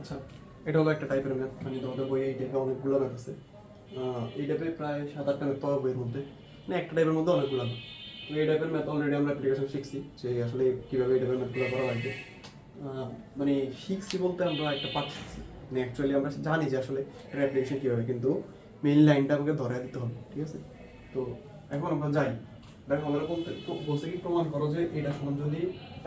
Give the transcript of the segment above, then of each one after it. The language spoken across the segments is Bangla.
আচ্ছা, এটা হলো একটা টাইপের ম্যাথ, মানে তোমাদের বইয়ে এই টাইপের অনেকগুলো ম্যাথ আছে। এই টাইপের প্রায় 7-8টা ম্যাথ পাওয়া বইয়ের মধ্যে, মানে একটা টাইপের মধ্যে অনেকগুলো ম্যাথ। তো এই টাইপের ম্যাথ অলরেডি আমরা অ্যাপ্লিকেশন শিখছি, যে আসলে কীভাবে এই টাইপের ম্যাথগুলো করা লাগবে। মানে শিখছি বলতে আমরা একটা পার্ট শিখছি, মানে অ্যাকচুয়ালি আমরা জানি যে আসলে এটা অ্যাপ্লিকেশন কীভাবে, কিন্তু মেইন লাইনটা আমাকে ধরে দিতে হবে, ঠিক আছে? তো এখন আমরা যাই, দেখো আমরা বলছে কি প্রমাণ করো যে এটা সমান যদি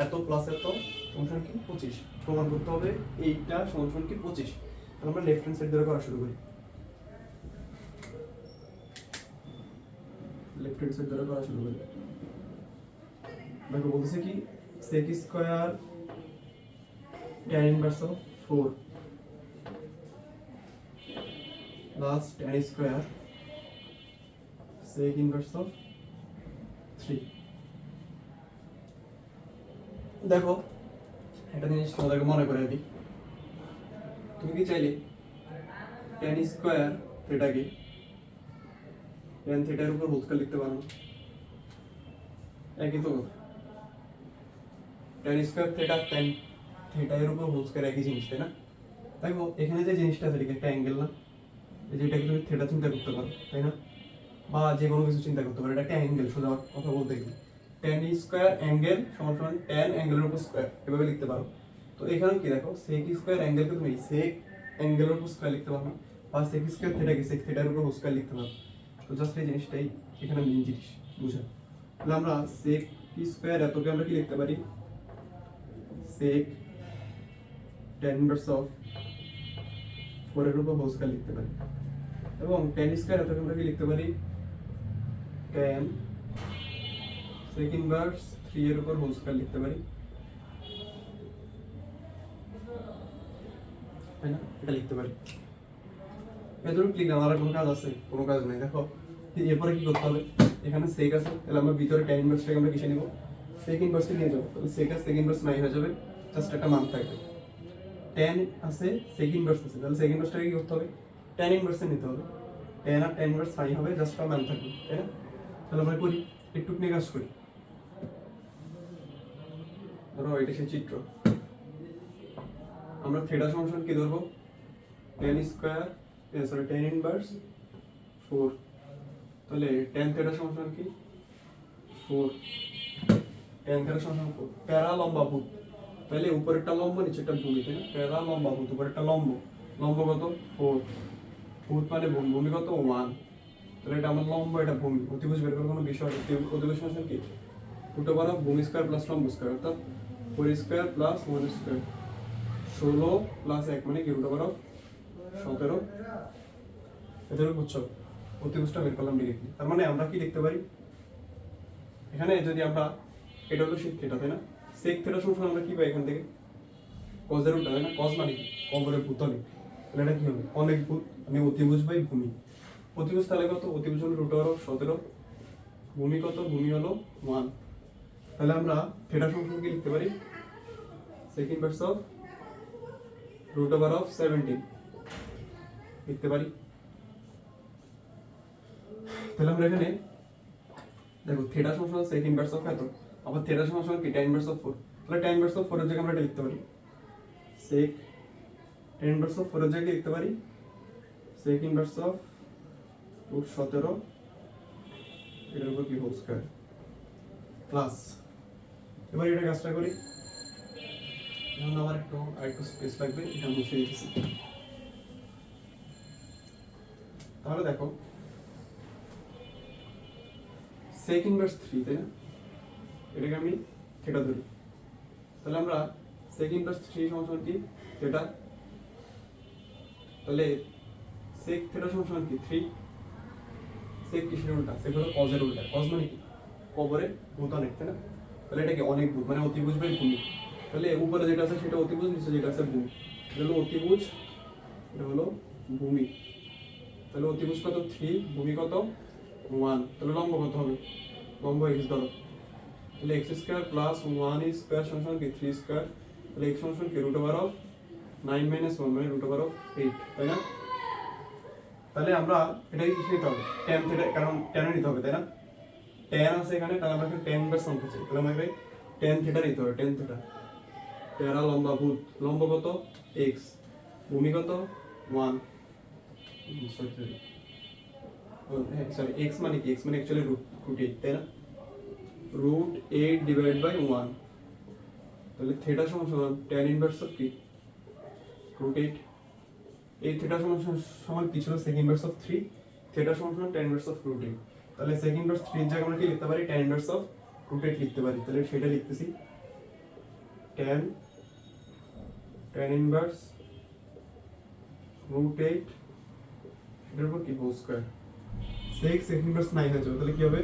এত প্লাস এত সমান কি 25, প্রমাণ করতে হবে এইটা সমান কি 25। তাহলে আমরা লেফট হ্যান্ড সাইড ধরে করা শুরু করি, লেফট হ্যান্ড সাইড ধরে করা শুরু করি। দেখো বলতেছে কি sec square tan inverse of 4 plus tan square sec inverse of 3। দেখো একটা জিনিস তোমাদেরকে মনে করে দিই, তুমি কি চাইলে tan স্কয়ার থিটাকে tan থিটার উপর হোল স্কয়ার লিখতে পারো না? একই তো কথা, tan square theta tan theta এর উপর হোল স্কয়ার একই জিনিস, তাই না? দেখো এখানে যে জিনিসটা আছে এটা একটা অ্যাঙ্গেল না, এই যে এটাকে তুমি থিটা চিন্তা করতে পারো, তাই না? বা যে কোনো কিছু চিন্তা করতে পারো, এটা একটা অ্যাঙ্গেল। সোজা কথা বলতে গেলে tan স্কয়ার অ্যাঙ্গেল সমান সমান tan অ্যাঙ্গেলের উপর স্কয়ার, এভাবে লিখতে পারো। তো এখানে কি দেখো sec স্কয়ার অ্যাঙ্গেলকে তুমি sec অ্যাঙ্গেলের উপর স্কয়ার লিখতে পারো, বা sec স্কয়ার থিটাকে sec থিটার উপর হোল স্কয়ার লিখতে পারো। তো জাস্ট এই জিনিসটাই এখানে মেইন জিনিস বুঝা। তাহলে আমরা sec স্কয়ার এতকে আমরা কি লিখতে পারি, sec tan ইনভার্স অফ 4 এর উপর হোল স্কয়ার লিখতে পারি, এবং tan স্কয়ার এতকে আমরা কি লিখতে পারি, tan sec ইনভার্স 3 এর উপর হোল স্কয়ার লিখতে পারি, তাই না? এটা লিখতে পারি। এতটুকু ক্লিক আমার কোনো কাজ আছে? কোনো কাজ নেই। দেখো এরপরে কি করতে হবে, এখানে sec আছে, তাহলে আমরা ভিতরে tan ইনভার্সটাকে আমরা কিসে নিব, sec ইনভার্সে নিয়ে যাব। তাহলে sec আর sec ইনভার্স নাই হয়ে যাবে, জাস্ট একটা মান থাকবে। tan আছে sec ইনভার্স আছে, তাহলে sec ইনভার্সটাকে কি করতে হবে, tan ইনভার্সে নিতে হবে। tan আর tan ইনভার্স নাই হবে, জাস্ট একটা মান থাকবে, তাই না? তাহলে আমরা করি, একটু নিয়ে কাজ করি। ধরো এটা সেই চিত্র, আমরা থিটা সমান কি ধরবো, tan square sorry tan inverse 4। তাহলে tan থিটা সমান কি 4, tan থিটা সমান 4। প্যারা লম্বা ভূত, তাহলে উপরেরটা লম্ব নিচেরটা ভূমি, তাই না? প্যারা লম্বা ভূত, উপরেরটা লম্ব, লম্ব কত 4, ভূত মানে ভূমি, ভূমি কত 1। তাহলে এটা আমার লম্ব, এটা ভূমি। অতিভুজ বের করার কোনো বিষয় নেই। অতিভুজ সমান কি রুট ওভার অফ ভূমি স্কয়ার প্লাস লম্ব স্কয়ার, অর্থাৎ 4 স্কয়ার প্লাস 1 স্কয়ার, 16 প্লাস 1 মানে কি রুট ওভার অফ 17। এদের বুঝছো, অতিভুজটা বের করলাম ডিরেক্টলি। তার মানে আমরা কি লিখতে পারি এখানে, যদি আমরা এটা হলো sec থিটা, তাই না? sec থিটা সমান আমরা কি পাই এখান থেকে, cos এর উল্টা, তাই না? cos মানে কি কবরের ভূত অনেক, তাহলে এটা কি হবে অনেক ভূত, মানে অতিভুজ বাই ভূমি। অতিভুজ তাহলে কত, অতিভুজ হলো রুট ওভার অফ 17, ভূমি কত, ভূমি হলো 1। তাহলে আমরা থিটা সমান কি লিখতে পারি, sec inverse of root over of 17 লিখতে পারি। তাহলে আমরা এখানে দেখো থিটা সমান sec ইনভার্স অফ এত, আবার থিটা সমান কি tan ইনভার্স অফ 4। তাহলে tan ইনভার্স অফ 4 এর জায়গায় আমরা এটা লিখতে পারি sec tan ইনভার্স অফ 4 এর জায়গায় লিখতে পারি sec ইনভার্স অফ রুট 17 এর উপর কি হোল স্কয়ার প্লাস। এবার এটা কাজটা করি, এখন আমার আরেকটু স্পেস লাগবে, এটা মুছে দিতেছি। তাহলে দেখো sec ইনভার্স 3, তাই না? এটাকে আমি থিটা ধরি, তাহলে আমরা sec ইনভার্স 3 সমান কি থিটা, তাহলে sec থিটা সমান কি 3। sec কিসের উল্টা, sec হলো cos এর উল্টা। cos মানে কি কবরে ভূত অনেক, তাই না? তাহলে এটা কি অনেক ভূত, মানে অতিভুজ বাই ভূমি। তাহলে উপরে যেটা আছে সেটা অতিভুজ, নিচে যেটা আছে ভূমি। এটা হলো অতিভুজ, এটা হলো ভূমি। তাহলে অতিভুজ কত 3, ভূমি কত 1। তাহলে লম্ব কত হবে, লম্ব x ধরো, তাহলে x স্কয়ার প্লাস 1 স্কয়ার সমান কি 3 স্কয়ার। তাহলে x সমান কি রুট ওভার অফ 9 - 1 মানে রুট ওভার অফ 8, তাই না? তাহলে আমরা এটাকে কি নিতে হবে, tan থিটা, কারণ tan নিতে হবে, তাই না? tan আছে এখানে, তাহলে আমরা এখানে tan ইনভার্স আনতে চাই, তাহলে আমাকে tan থিটা নিতে হবে। tan থিটা প্যারা লম্বা ভূত, লম্ব কত x, ভূমি কত 1 সরি x মানে কি x মানে অ্যাকচুয়ালি √8 তাই না √8 ডিভাইড বাই 1 তাহলে থিটা সমান সমান tan ইনভার্স অফ কি √8 এই থিটা সমান সমান কি ছিল sec ইনভার্স অফ 3 থিটা সমান সমান tan ইনভার্স অফ √8 তাহলে sec ইনভার্স 3 এর জায়গায় আমরা কি লিখতে পারি tan ইনভার্স অফ √8 লিখতে পারি তাহলে সেটা লিখতেছি tan ইনভার্স √8 এর উপর কি হোল স্কয়ার sec ইনভার্স 9 হয়ে যাবে তাহলে কি হবে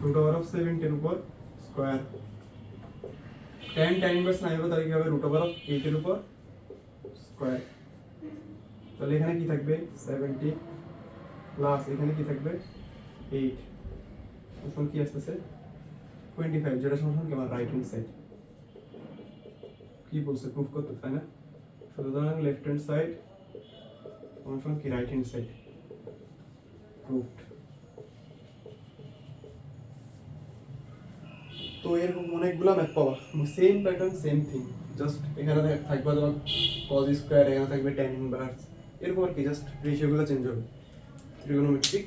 √7 এর উপর স্কয়ার tan ইনভার্স 9 হবে তাহলে কি হবে √8 এর উপর স্কয়ার তাহলে এখানে কি থাকবে 70 প্লাস এখানে কি থাকবে 8 এখন কি আসছে 25 যেটা সমান কি আমার রাইট হ্যান্ড সাইড কি বলছে প্রুফ করতে তাই না সুতরাং লেফট হ্যান্ড সাইড সমান কি রাইট হ্যান্ড সাইড প্রুফড তো এরকম অনেকগুলো ম্যাথ পাওয়া same pattern same thing just এখানে থাকবে তোমার cos স্কয়ার এখানে থাকবে tan ইনভার্স এরকম আর কি জাস্ট রেশিওগুলো চেঞ্জ হবে ট্রিগোনোমেট্রিক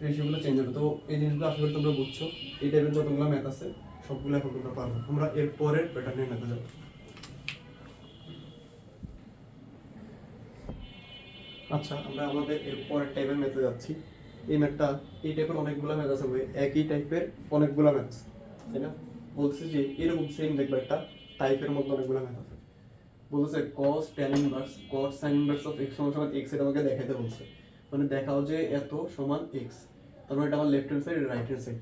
রেশিওগুলো চেঞ্জ হবে তো এই জিনিসগুলো আশা করি তোমরা বুঝছো এই টাইপের যতগুলো ম্যাথ আছে সবগুলো এখন তোমরা পারবে আমরা এর পরের প্যাটার্নের ম্যাথে যাব আচ্ছা আমরা আমাদের এর পরের টাইপের ম্যাথে যাচ্ছি এই ম্যাথটা এই টাইপের অনেকগুলো ম্যাথ আছে ভাই একই টাইপের অনেকগুলো ম্যাথ তাই না বলছে যে এরকম সেম দেখবে একটা টাইপের মধ্যে অনেকগুলো ম্যাথ আছে বলছে cos tan inverse cos sin inverse of x সমান x এটা আমাকে দেখাইতে বলছে মানে দেখাও যে এত সমান x তার মানে এটা আমার left hand side right hand side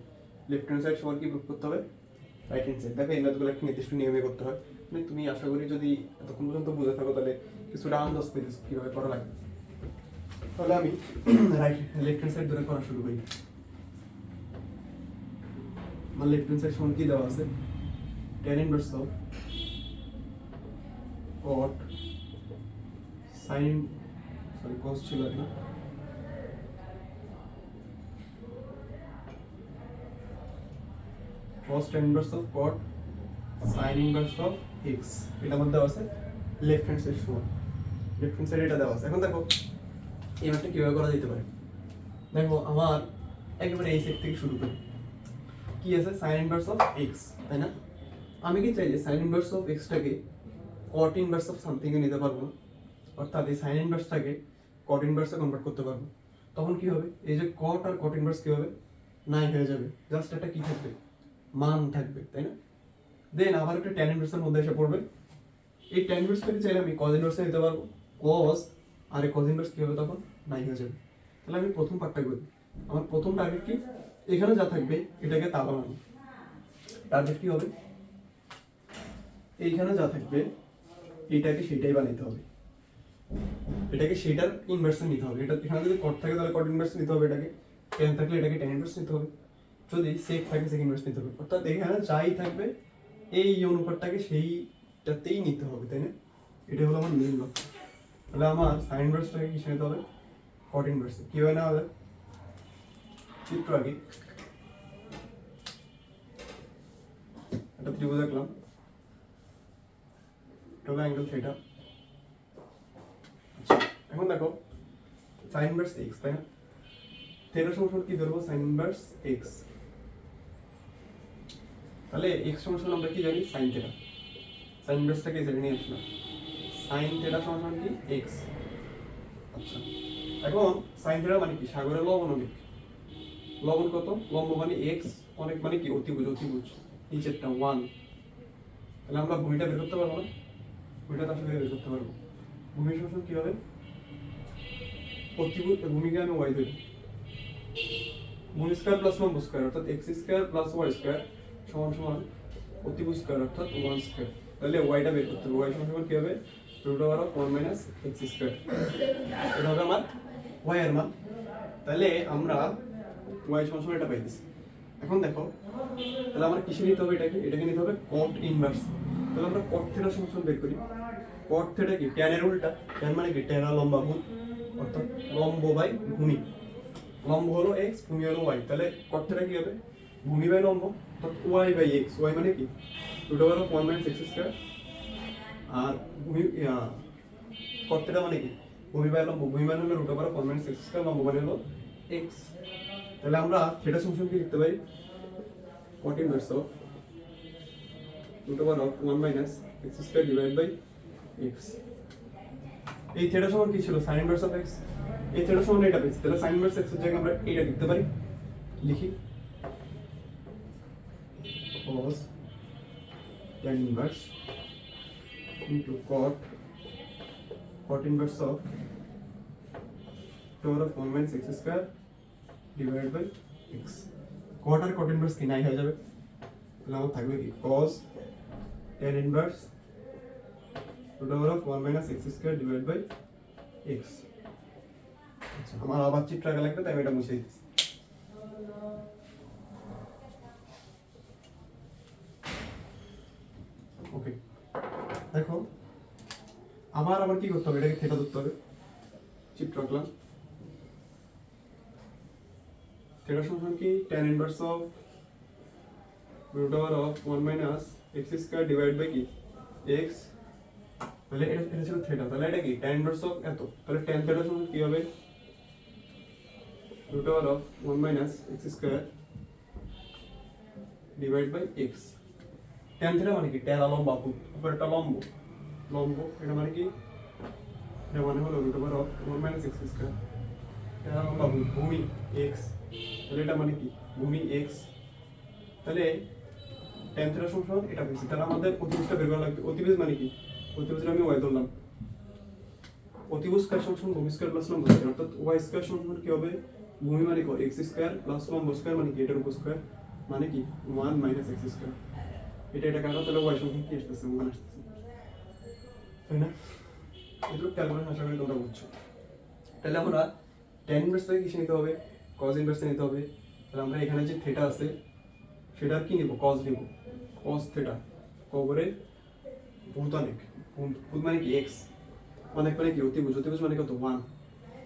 left hand side সমান কি প্রুফ করতে হবে রাইট হ্যান্ড সাইড দেখো এই ম্যাথগুলো একটা নির্দিষ্ট নিয়মে করতে হয় মানে তুমি আশা করি যদি এতক্ষণ পর্যন্ত বুঝে থাকো তাহলে কিছুটা আন্দাজ পেয়ে কিভাবে করা লাগে তাহলে আমি লেফট হ্যান্ড সাইড ধরে করা শুরু করি আমার লেফট হ্যান্ড সাইড সমান কি দেওয়া আছে tan inverse of cot sin sorry cos ছিল না cos tan inverse of cot sin inverse of x এটা মধ্যে আছে লেফট হ্যান্ড সাইড সমান লেফট হ্যান্ড সাইড এটা দেওয়া আছে এখন দেখো এই ম্যাথটা কিভাবে করা যেতে পারে দেখো আমার একেবারে এই সাইড থেকে শুরু করি কি আছে sin ইনভার্স অফ x তাই না আমি কি চাই যে sin ইনভার্স অফ x টাকে cot ইনভার্স অফ সামথিং এ নিতে পারবো অর্থাৎ এই sin ইনভার্সটাকে cot ইনভার্সে কনভার্ট করতে পারবো তখন কি হবে এই যে cot আর cot ইনভার্স কি হবে নাই হয়ে যাবে জাস্ট একটা কি থাকবে মান থাকবে তাই না দেন আবার একটা tan ইনভার্সের মধ্যে এসে পড়বে এই tan ইনভার্সটাকে চাইলে আমি cos ইনভার্সে নিতে পারবো cos আর এই cos ইনভার্স কি হবে তখন নাই হয়ে যাবে তাহলে আমি প্রথম পার্টটা করি আমার প্রথম টার্গেট কি এখানে যা থাকবে এটাকে তা বানানো টার্গেট কি হবে এইখানে যা থাকবে এটাকে সেটাই বানাইতে হবে এটাকে সেটার ইনভার্সে নিতে হবে এটা এখানে যদি cot থাকে তাহলে cot ইনভার্সে নিতে হবে এটাকে tan থাকলে এটাকে tan ইনভার্স নিতে হবে যদি sec থাকে sec ইনভার্স নিতে হবে অর্থাৎ এখানে যাই থাকবে এই অনুপাতটাকে সেইটাতেই নিতে হবে তাই না এটা হলো আমার মেইন লক্ষ্য তাহলে আমার sin ইনভার্সটাকে কি নিতে হবে cot ইনভার্সে কিভাবে নেওয়া হবে চিত্র আগে একটা ত্রিভুজ আঁকলাম এটা অ্যাঙ্গেল থিটা এখন দেখো sin ইনভার্স x তাই না থিটা সমান কি ধরবো sin ইনভার্স x তাহলে x সমান আমরা কি জানি sin থিটা sin ইনভার্সটাকে জেনে নিয়ে আসলাম sin থিটা সমান কি x আচ্ছা এখন sin থিটা মানে কি সাগরের লবণ অনেক লবণ কত লম্ব মানে x অনেক মানে কি অতিভুজ নিচেরটা 1 তাহলে আমরা ভূমিটা বের করতে পারবো না ভূমিটা আসলে বের করতে পারবো ভূমি সমান কি হবে অতিভুজ ভূমিকে আমি y ধরি ভূমি স্কয়ার প্লাস লম্ব স্কয়ার অর্থাৎ x square plus y square সমান সমান অতিভুজ স্কয়ার অর্থাৎ 1 স্কয়ার তাহলে y টা বের করতে হবে y সমান কি হবে √1 - x স্কয়ার এটা হবে আমার y এর মান তাহলে আমরা y সমান এটা পাইতেছি এখন দেখো তাহলে আমরা কিসে নিতে হবে এটাকে নিতে হবে cot ইনভার্স তাহলে আমরা cot থিটা সমান বের করি cot থিটা কি tan এর উল্টা tan মানে কি tan লম্বা ভূমি অর্থাৎ লম্ব বাই ভূমি লম্ব হলো x ভূমি হলো y তাহলে cot থিটা কি হবে ভূমি বাই লম্ব অর্থাৎ y বাই x y মানে কি √1 - x স্কয়ার আর ভূমি cot theta মানে কি ভূমি বাই লম্ব, ভূমি মানে হলো √1 - x স্কয়ার, লম্ব মানে হলো x। তাহলে আমরা থিটা ফাংশন কি লিখতে পারি cot inverse of √1 - x square divide by x। এই থিটা সমান কি ছিল sin inverse of x, এই থিটা সমান এটা পেয়েছি, তাহলে sin inverse x এর জায়গায় আমরা এটা লিখতে পারি, লিখি cos tan inverse into cot inverse of √1 - x square divide by x। cot আর cot inverse কি নাই হয়ে যাবে, তাহলে আমার থাকবে কি cos tan inverse √1 - x square divide by x। আচ্ছা, আমার আবার চিত্র আঁকা লাগবে, তাই আমি এটা মুছে দিচ্ছি। ওকে, দেখো আমার আবার কি করতে হবে, এটাকে থিটা ধরতে হবে, চিত্র আঁকলাম। থিটা সমান কি tan inverse of √1 - x square divide by কি x। তাহলে এটা ছিল থিটা, তাহলে এটা কি tan inverse of এত, তাহলে tan থিটা সমান কি হবে √1 - x square divide by x। tan theta মানে কি tan লম্ব, উপরে একটা লম্ব, লম্ব এটা মানে কি, এটা মানে হলো √1 - x স্কয়ার, tan লম্ব ভূমি x, তাহলে এটা মানে কি ভূমি x। তাহলে tan থিটা সমান এটা পেয়েছি, তাহলে আমাদের অতিভুজটা বের করা লাগবে। অতিভুজ মানে কি, অতিভুজের আমি y ধরলাম, অতিভুজ স্কয়ার সমান ভূমি স্কয়ার প্লাস লম্ব স্কয়ার, অর্থাৎ y স্কয়ার সমান কি হবে ভূমি মানে কি x স্কয়ার প্লাস লম্ব স্কয়ার মানে কি এটার উপর স্কয়ার মানে কি 1 - x স্কয়ার। এটা কাটা, তাহলে y সমান কি আসতেছে 1 আসতেছে, তাই না? এগুলো ক্যালকুলেশন আশা করি তোমরা বুঝছো। তাহলে আমরা tan ইনভার্স থেকে কিসে নিতে হবে, cos ইনভার্স নিতে হবে। তাহলে আমরা এখানে যে থিটা আছে সেটার কি নিব, cos নিব, cos থিটা কবরে ভূত অনেক, ভূত মানে কি x, অনেক মানে কি অতিভুজ, অতিভুজ মানে কত 1।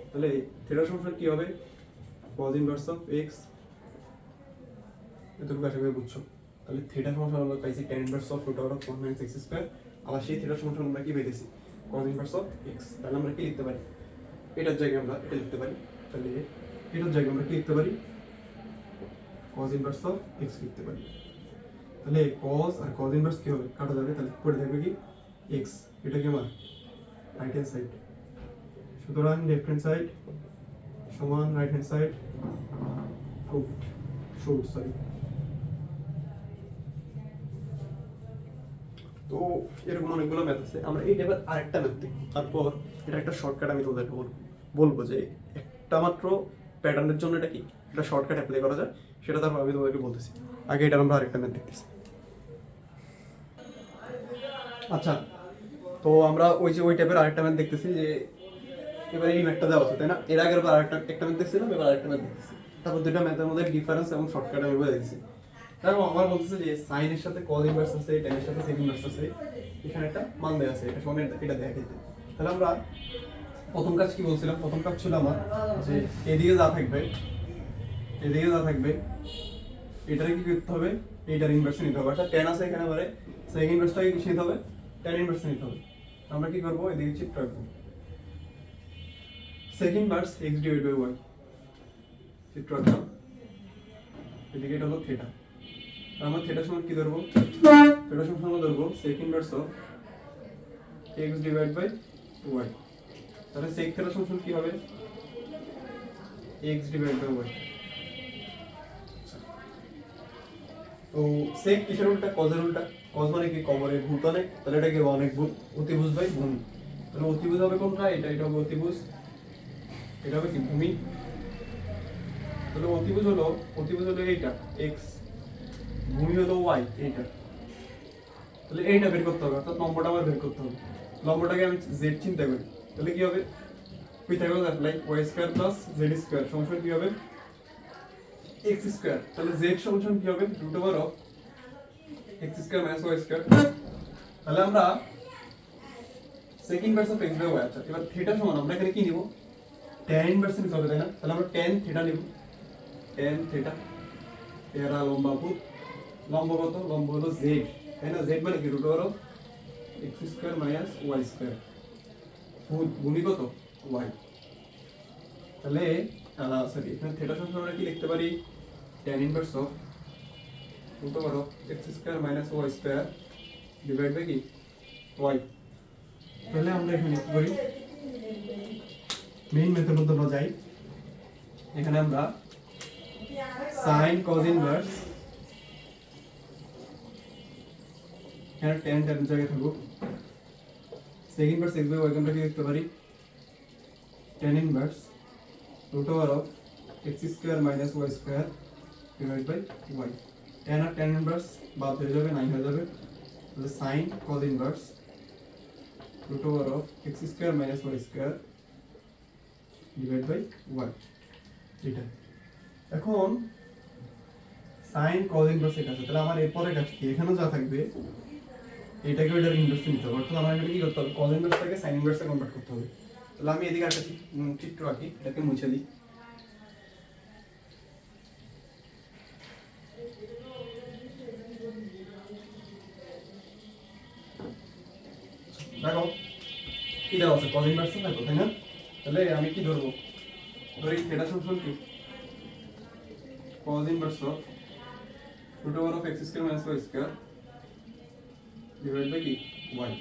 তাহলে থিটা সমান কি হবে cos ইনভার্স অফ x, এতটুকু আশা করি বুঝছো। তাহলে থিটা সমান আমরা পাইছি tan inverse of √1 - x square, আবার সেই থিটা সমান আমরা কি পেয়েছি cos ইনভার্স অফ x। তাহলে আমরা কি লিখতে পারি, এটার জায়গায় আমরা এটা লিখতে পারি, তাহলে এটার জায়গায় আমরা কি লিখতে পারি cos ইনভার্স অফ x লিখতে পারি। তাহলে cos আর cos ইনভার্স কি হবে, কাটা যাবে, তাহলে পড়ে থাকবে কি x, এটা কি আমার রাইট হ্যান্ড সাইড, সুতরাং লেফট হ্যান্ড সাইড সমান রাইট হ্যান্ড সাইড সরি। তো এরকম অনেকগুলো ম্যাথ আছে, আমরা এই টাইপের আরেকটা ম্যাথ দেখব, তারপর এটা একটা শর্টকাট আমি তোদেরকে বলবো যে একটা মাত্র প্যাটার্নের জন্য এটা কি একটা শর্টকাট অ্যাপ্লাই করা যায়, সেটা তারপর আমি তোমাদেরকে বলতেছি। আগে এটা আমরা আরেকটা ম্যাথ দেখতেছি। আচ্ছা, তো আমরা ওই টাইপের আরেকটা ম্যাথ দেখতেছি, যে এবার এই ম্যাথটা দেওয়া আছে, তাই না? এর আগের বার একটা ম্যাথ দেখছিলাম, এবার আরেকটা ম্যাথ দেখতেছি, তারপর দুটো ম্যাথের মধ্যে ডিফারেন্স এবং শর্টকাট আমি বলে দিচ্ছি। তারপর আমার বলতেছে যে সাইন এর সাথে cos ইনভার্স আছে, tan এর সাথে sec ইনভার্স আছে, এখানে একটা মান দেওয়া আছে, এটা সমান এটা দেখা দিতে। তাহলে আমরা প্রথম কাজ কি বলছিলাম, প্রথম কাজ ছিল আমার যে এদিকে যা থাকবে এটারে কি করতে হবে, এইটার ইনভার্স নিতে হবে, অর্থাৎ tan আছে এখানে, মানে sec ইনভার্সটাকে কি নিতে হবে, tan ইনভার্স নিতে হবে। আমরা কি করব, এদিকে চিত্র রাখবো, sec inverse x divide by y, চিত্র রাখলাম, এদিকে এটা হলো থিটা। আমরা থিটা সমান কি ধরবো, থিটা সমান আমরা ধরবো sec inverse of x divide by y। তাহলে sec থিটা সমান কি হবে x ডিভাইড বাই y। তো sec কিসের উল্টা, cos এর উল্টা, cos মানে কি কবরে ভূত অনেক, তাহলে এটা কি অনেক ভূত, অতিভুজ বাই ভূমি। তাহলে অতিভুজ হবে কোনটা, এটা হবে অতিভুজ, এটা হবে কি ভূমি। তাহলে অতিভুজ হলো এইটা x, ভূমি হলো y এইটা। তাহলে এইটা বের করতে হবে, অর্থাৎ লম্বটা আমার বের করতে হবে। লম্বটাকে আমি z চিন্তা করি, তাহলে কি হবে, Pythagoras apply y square plus z square সমান কি হবে x স্কয়ার। তাহলে z সমান কি হবে √x square minus y square. তাহলে আমরা sec inverse of x by y। আচ্ছা, এবার থিটা সমান আমরা এখানে কি নিব, tan ইনভার্স নিতে হবে, তাই না? তাহলে আমরা tan থিটা নিব, tan থিটা, এরা লম্ব কত, লম্ব হলো z, তাই না? z মানে কি √x square minus y square. গুণী কত y। তাহলে সরি এখানে থিটা সমান আমরা কি লিখতে পারি tan inverse of root over of x square minus y square divide by কি y। তাহলে আমরা এখানে কি করি মেইন মেথড মধ্যে আমরা যাই। এখানে আমরা sin cos ইনভার্স এখানে tan এর জায়গায় থাকবো sec inverse x by y আমরা কি লিখতে পারি tan inverse root over of x square minus y square divided by y। tan আর tan inverse বাদ হয়ে যাবে 9 হয়ে যাবে তাহলে sin cos inverse root over of x square minus y square divided by y এটা। এখন sin cos inverse এটা আছে তাহলে আমার এরপরে কাজ কি এখানেও যা থাকবে এটাকে ওটার ইনভার্স নিতে হবে অর্থাৎ আমার এখানে কি করতে হবে cos inverse-টাকে sin inverse-এ কনভার্ট করতে হবে। তাহলে আমি এদিকে একটা চিত্র আঁকি এটাকে মুছে দিই। দেখো কি দেওয়া আছে cos inverse দেখো তাই না। তাহলে আমি কি ধরবো ধরি থিটা সমান কি cos inverse of root over of x square minus y square divided by কি y।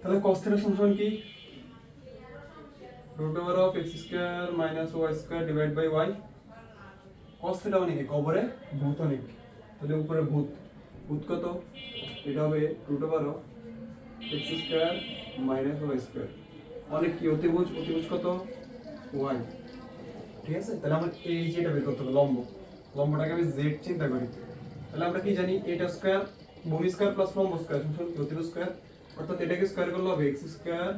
তাহলে cos থিটা সমান কি root over of x square minus y square divided by y। cos theta মানে কি কবরে ভূত অনেক তাহলে উপরে ভূত ভূত কত এটা হবে root over of x square minus y square অনেক কি অতিভুজ কত y। ঠিক আছে তাহলে আমরা এই যেটা বের করতে হবে লম্বটাকে আমি z চিন্তা করি তাহলে আমরা কি জানি এটা স্কয়ার ভূমি স্কয়ার প্লাস লম্ব স্কয়ার সমান কি অতিভুজ স্কয়ার অর্থাৎ এটাকে স্কয়ার করলে হবে x square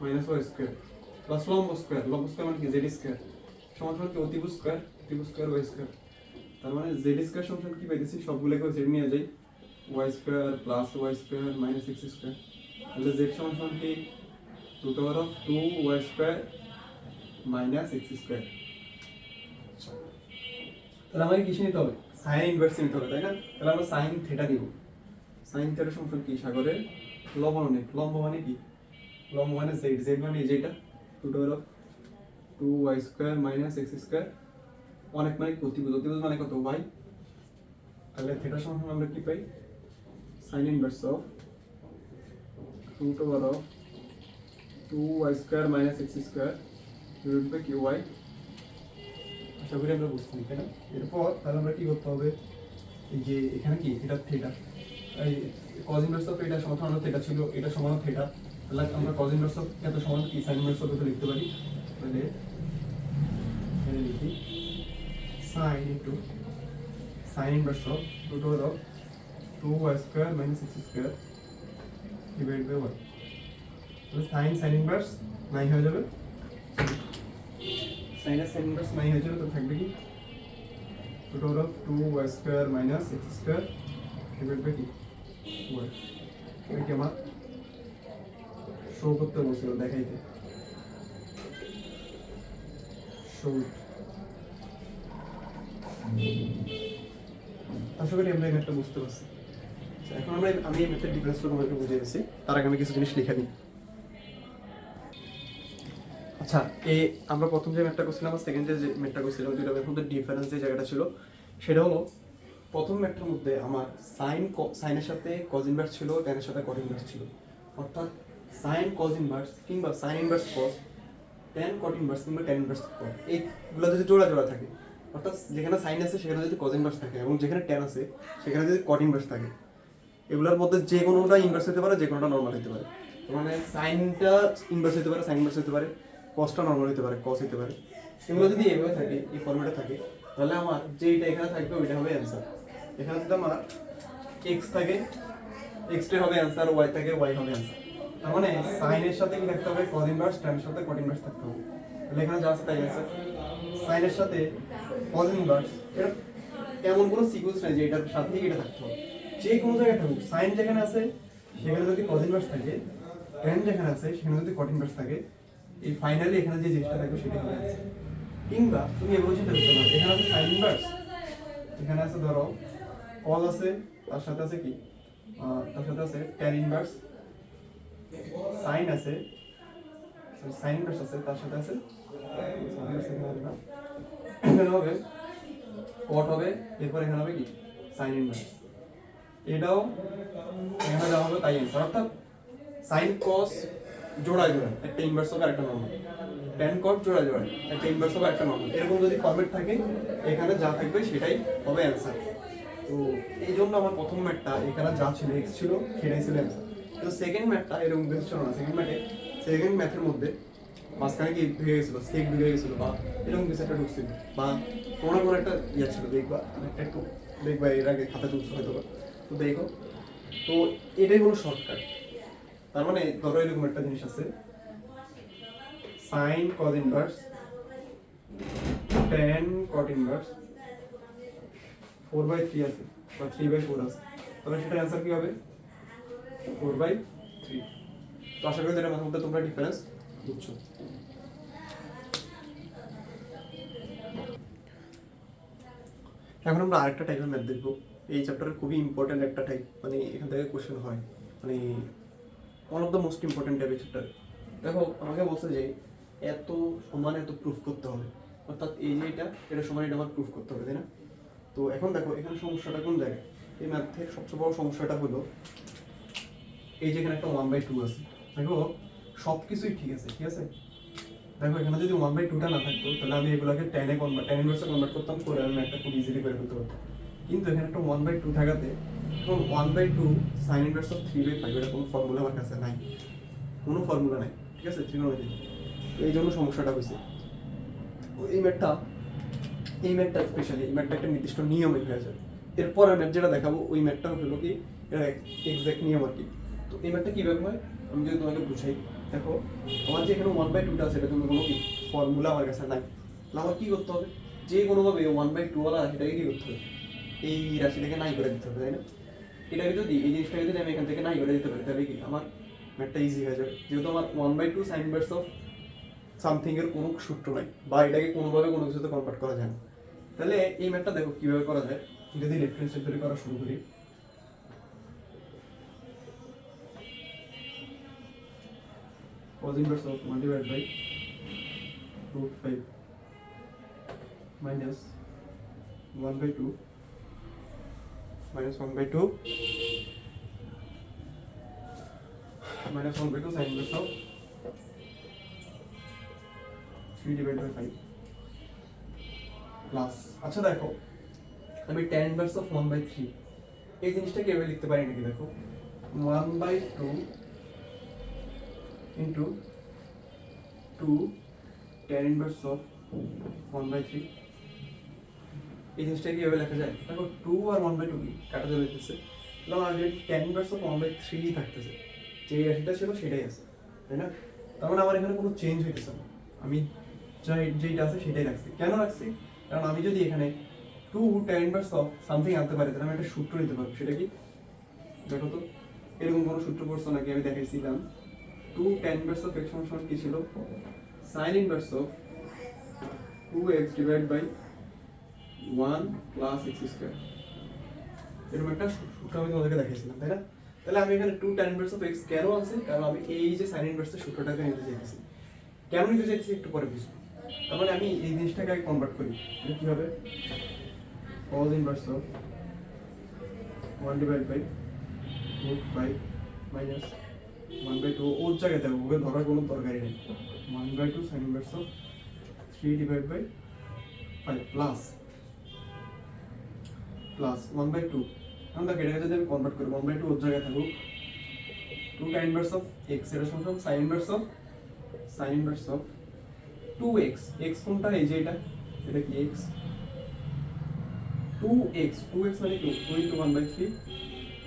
minus y square plus লম্ব স্কয়ার মানে কি z স্কয়ার সমান কি অতিভুজ স্কয়ার y স্কয়ার। তার মানে z স্কয়ার সমান কি পাইতেছি সবগুলোকে z নিয়ে যাই y square plus y square minus x square তাহলে z সমান কি root over of 2y square minus x square. তাহলে আমাকে কি নিতে হবে sin ইনভার্স নিতে হবে তাই না। তাহলে আমরা sin থিটা নিব sin থিটা সমান কি সাগরের লবণ অনেক লম্ব মানে কি লম্ব মানে z মানে যেটা root over of 2y square minus x square অনেক মানে অতিভুজ মানে কত y। তাহলে থিটা সমান আমরা কি পাই sin inverse of root over of 2y square minus x square divide by ky। আশা করি আমরা বুঝতে পারি তাই না। এরপর তাহলে আমরা কি করতে হবে এই যে এখানে কি এটা থিটা এই cos ইনভার্স অফ এটা সমান থিটা ছিল এটা সমান থিটা তাহলে আমরা cos ইনভার্স অফ এত সমান কি sin ইনভার্স অফ এটা লিখতে পারি তাহলে এখানে লিখি sin into sin inverse of root over of 2y square minus x square divided by 1। তাহলে sin inverse 9 হয়ে যাবে sin inverse 9 হয়ে যাবে তো থাকবে কি root over of 2y square minus x square divided by y। এটা কি আমার শো করতে বলছিল দেখাইতে শো আশা করি আমরা এই ম্যাথটা বুঝতে পারছি। এখন আমি এই ম্যাথের ডিফারেন্সগুলো তোমাদেরকে বুঝিয়ে দিচ্ছি তার আগে আমি কিছু জিনিস লিখে দিই। আচ্ছা এই আমরা প্রথম যে ম্যাথটা করছিলাম আর সেকেন্ড যে ম্যাথটা করছিলাম দুইটা ম্যাথের মধ্যে ডিফারেন্স যে জায়গাটা ছিল সেটা হলো প্রথম ম্যাথটার মধ্যে আমার সাইনের সাথে cos ইনভার্স ছিল ট্যানের সাথে cot ইনভার্স ছিল অর্থাৎ sin cos ইনভার্স কিংবা sin inverse cos tan cot inverse কিংবা tan ইনভার্স cot এইগুলো যদি জোড়া থাকে অর্থাৎ যেখানে sin আছে সেখানে যদি cos ইনভার্স থাকে এবং যেখানে tan আছে সেখানে যদি cot ইনভার্স থাকে এগুলোর মধ্যে যে কোনোটা ইনভার্স হতে পারে যে কোনোটা নরমাল হতে পারে। মানে সাইনটা ইনভার্স হতে পারে সাইন ইনভার্স হতে পারে cosটা নরমাল হতে পারে cos হতে পারে। এগুলো যদি এভাবে থাকে এই ফরম্যাটে থাকে তাহলে আমার যেটা এখানে থাকবে ওইটা হবে অ্যানসার। এখানে যদি আমার x থাকে x টা হবে অ্যানসার y থাকে y হবে অ্যানসার। তার মানে সাইনের সাথে কি থাকতে হবে cos ইনভার্স tan এর সাথে cot ইনভার্স থাকতে হবে। তাহলে এখানে যা আছে তাই আছে সাইনের সাথে cos ইনভার্স এটা এমন কোনো সিকোয়েন্স নাই যে এটার সাথেই এটা থাকতে হবে যে কোনো জায়গায় থাকুক সাইন যেখানে আছে সেখানে যদি cos ইনভার্স থাকে tan যেখানে আছে সেখানে যদি cot ইনভার্স থাকে এই ফাইনালি এখানে যে জিনিসটা থাকবে সেটা হবে অ্যানসার। কিংবা তুমি এভাবে চিন্তা করতে পারো এখানে আছে সাইন ইনভার্স এখানে আছে ধরো cos আছে তার সাথে আছে কি তার সাথে আছে tan ইনভার্স সাইন আছে, সাইন ইনভার্স আছে, তার সাথে আছে এখানে হবে কট হবে, এরপর এখানে হবে কি সাইন ইনভার্স। এটাও এখানে যা হবে তাই অ্যান্সার। অর্থাৎ সাইন কস জোড়ায় জোড়ায় একটা ইনভার্স হবে আর একটা নর্মাল, ট্যান কট জোড়ায় জোড়ায় একটা ইনভার্স হবে একটা নর্মাল, এরকম যদি ফরম্যাট থাকে এখানে যা থাকবে সেটাই হবে অ্যান্সার। তো এই জন্য আমার প্রথম ম্যাথটা এখানে যা ছিল এক্স ছিল সেটাই ছিল অ্যান্সার। তো সেকেন্ড ম্যাথটা এরকম কিছু ছিল না। সেকেন্ড ম্যাথের মধ্যে মাঝখানে কি ঢুকে গেছিলো, স্টেক ঢুকে গেছিলো বা এরকম কিছু একটা ঢুকছিল, বা কোনো না কোনো একটা ইয়ে ছিল, একটু দেখবা এর আগে খাতা তুলছো হয়তো বা। তো দেখো, তো এটাই হলো শর্টকাট। তার মানে ধরো এরকম একটা জিনিস আছে, সাইন কজ ইনভার্স ট্যান কট ইনভার্স 4/3 আছে বা 3/4 আছে, তাহলে সেটার অ্যান্সার কি হবে 4/3। তো আশা করি এটার মধ্যে তোমরা ডিফারেন্স বুঝছো। এখন আমরা আরেকটা টাইপের ম্যাথ দেখবো। এই চ্যাপ্টারের খুবই ইম্পর্টেন্ট একটা টাইপ, মানে এখান থেকে কোশ্চেন হয়, মানে one of the most important type এই চ্যাপ্টার। দেখো আমাকে বলছে যে এত সমান এত প্রুফ করতে হবে, অর্থাৎ এই যে এটা সমান এটা আমার প্রুফ করতে হবে, তাই না? তো এখন দেখো এখানে সমস্যাটা কোন জায়গায়। এই ম্যাথের সবচেয়ে বড় সমস্যাটা হলো এই যে এখানে একটা 1/2 আছে। দেখো সব কিছুই ঠিক আছে, ঠিক আছে। দেখো এখানে যদি 1/2টা না থাকতো তাহলে আমি এগুলোকে টেন ইনভার্সে কনভার্ট করতাম, করে আমি একটা খুব ইজিলি বের করতে পারতাম। কিন্তু এখানে একটা 1/2 থাকাতে এখন 1/2 সাইন ইনভার্স অফ 3/5 এটা কোনো ফর্মুলা আমার কাছে নাই, কোনো ফর্মুলা নাই, ঠিক আছে, ত্রিকোণমিতি। এই জন্য সমস্যাটা হয়েছে। এই ম্যাথটা স্পেশালি এই ম্যাথটা একটা নির্দিষ্ট নিয়মে হয়ে যায়। এরপর আমি যেটা দেখাবো ওই ম্যাথটা হলো কি এটা এক্সাক্ট নিয়ম আর কি। তো এই ম্যাথটা কীভাবে হয় আমি যদি তোমাকে বুঝাই। দেখো আমার যে এখানে 1/2টা আছে এটা কিন্তু কোনো কি ফর্মুলা আমার কাছে নাই, তাহলে আমার কী করতে হবে, যে কোনোভাবে 1/2 ওয়ালা রাশিটাকে কী করতে হবে, এই রাশিটাকে নাই করে দিতে হবে, তাই না? এটাকে যদি এই জিনিসটাকে যদি আমি এখান থেকে নাই করে দিতে পারি তাহলে কি আমার ম্যাথটা ইজি হয়ে যাবে, যেহেতু আমার 1/2 সাইন ইনভার্স অফ সামথিং এর কোনো সূত্র নাই বা এটাকে কোনোভাবে কোনো কিছুতে কনভার্ট করা যায় না। তাহলে এই ম্যাথটা দেখো কিভাবে করা যায়। যদি লেফট হ্যান্ড সাইড ধরে করা শুরু করি, cos inverse of 1 divided by √5 minus 1/2 minus 1/2 minus 1/2 sin inverse of 3 divided by 5 plus. আচ্ছা দেখো আমি tan ইনভার্স অফ 1/3 এই জিনিসটাকে এভাবে লিখতে পারি নাকি, দেখো 1/2 into 2 tan inverse of 1/3 এই জিনিসটাকে এভাবে লেখা যায়। দেখো 2 আর 1/2 কি কাটা যাবে দিতেছে, তাহলে আমার অলরেডি tan inverse of 1/3 থাকতেছে, যে রাশিটা ছিল সেটাই আছে, তাই না? তার মানে আমার এখানে কোনো চেঞ্জ হইতেছে না, আমি যেইটা আছে সেটাই রাখছি। কেন রাখছি? কারণ আমি যদি এখানে 2 tan inverse of সামথিং আনতে পারি তাহলে আমি একটা সূত্র নিতে পারবো। সেটা কি দেখো তো, এরকম কোনো সূত্র পড়ছো নাকি? আমি দেখাইছিলাম 2 tan inverse of x সমান কি ছিল, sin inverse of 2x divided by 1 plus x square, এরকম একটা সূত্র আমি তোমাদেরকে দেখাইছিলাম, তাই না? তাহলে আমি এখানে 2 tan inverse of x কেন আছে, কারণ আমি এই যে sin inverse এর সূত্রটাকে নিতে চাইতেছি। কেন নিতে চাইতেছি একটু পরে বুঝবো। তার মানে আমি এই জিনিসটাকে আগে কনভার্ট করি, কি হবে cos inverse of 1 divided by √5 minus 1/2 ওর জায়গায় থাকবে, ওকে ধরার কোনো দরকারই নেই, 1/2 sin inverse of 3 divided by 5 plus 1/2। এখন দেখো এটাকে যদি আমি কনভার্ট করি 1/2 ওর জায়গায় থাকুক 2 tan inverse of x এটা সমান sin inverse of 2x, x কোনটা, এই যে এটা কি x, 2x মানে 2 into 1/3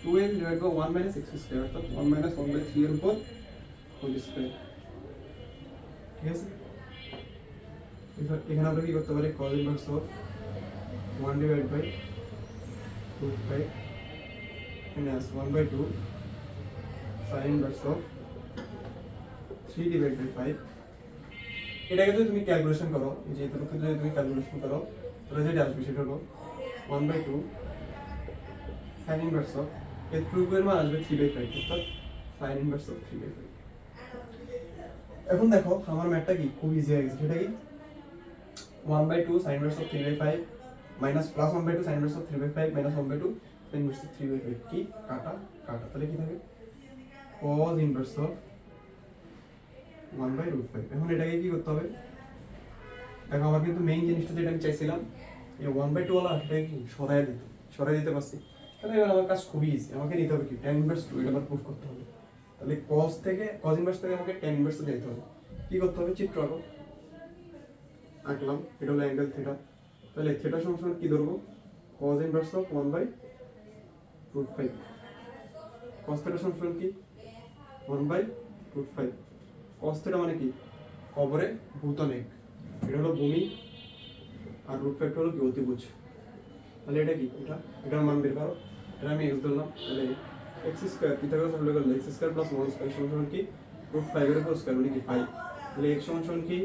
2x divided by 1 minus x square, অর্থাৎ 1 minus 1/3 এর উপর হোল স্কয়ার, ঠিক আছে? এখানে আমরা কি করতে পারি, cos inverse of 1 divided by √5 minus 1/2 sin inverse of 3 divided by 5। এটাকে যদি তুমি ক্যালকুলেশন করো, এই যে এতটুকু যদি তুমি ক্যালকুলেশন করো তাহলে যেটা আসবে সেটা হলো 1/2 sin inverse of এর প্রুফের মান আসবে 3/5, অর্থাৎ সাইন ইনভার্স অফ 3/5। এখন দেখো আমার ম্যাথটা কি খুব ইজি হয়ে গেছে, সেটা কি 1/2 sign inverse of 3/5 minus plus 1/2 sign inverse of 3/5 minus 1/2 sign inverse of 3/5 কি কাটা কাটা, তাহলে কি থাকে cos ইনভার্স অফ 1/√5। এখন এটাকে কি করতে হবে, দেখো আমার কিন্তু মেইন জিনিসটা যেটা আমি চাইছিলাম এই 1/2 ওয়ালা এটাকে কি সরাই দিতে পারছি। তাহলে এবার আমার কাজ খুবই ইজি, আমাকে নিতে হবে কি tan ইনভার্স 2, এটা আমার প্রুফ করতে হবে। তাহলে cos ইনভার্স থেকে আমাকে tan ইনভার্স দিতে হবে। কি করতে হবে, চিত্র আঁকলাম, এটা হলো অ্যাঙ্গেল থিটা। তাহলে থিটা সমান কি ধরবো, cos inverse of 1/√5। cos theta সমান কি 1/√5। cos থিটা মানে কি কবরে ভূতনেক, এটা হলো ভূমি, আর √5 হলো কি অতিভুজ। তাহলে এটা কি এটার মান বের করো, এটা আমি x ধরলাম। তাহলে x² পিথাগোরাস হলো গেল x² + 1² সমান কি √5 এর উপর স্কয়ার মানে কি 5। তাহলে x সমান কি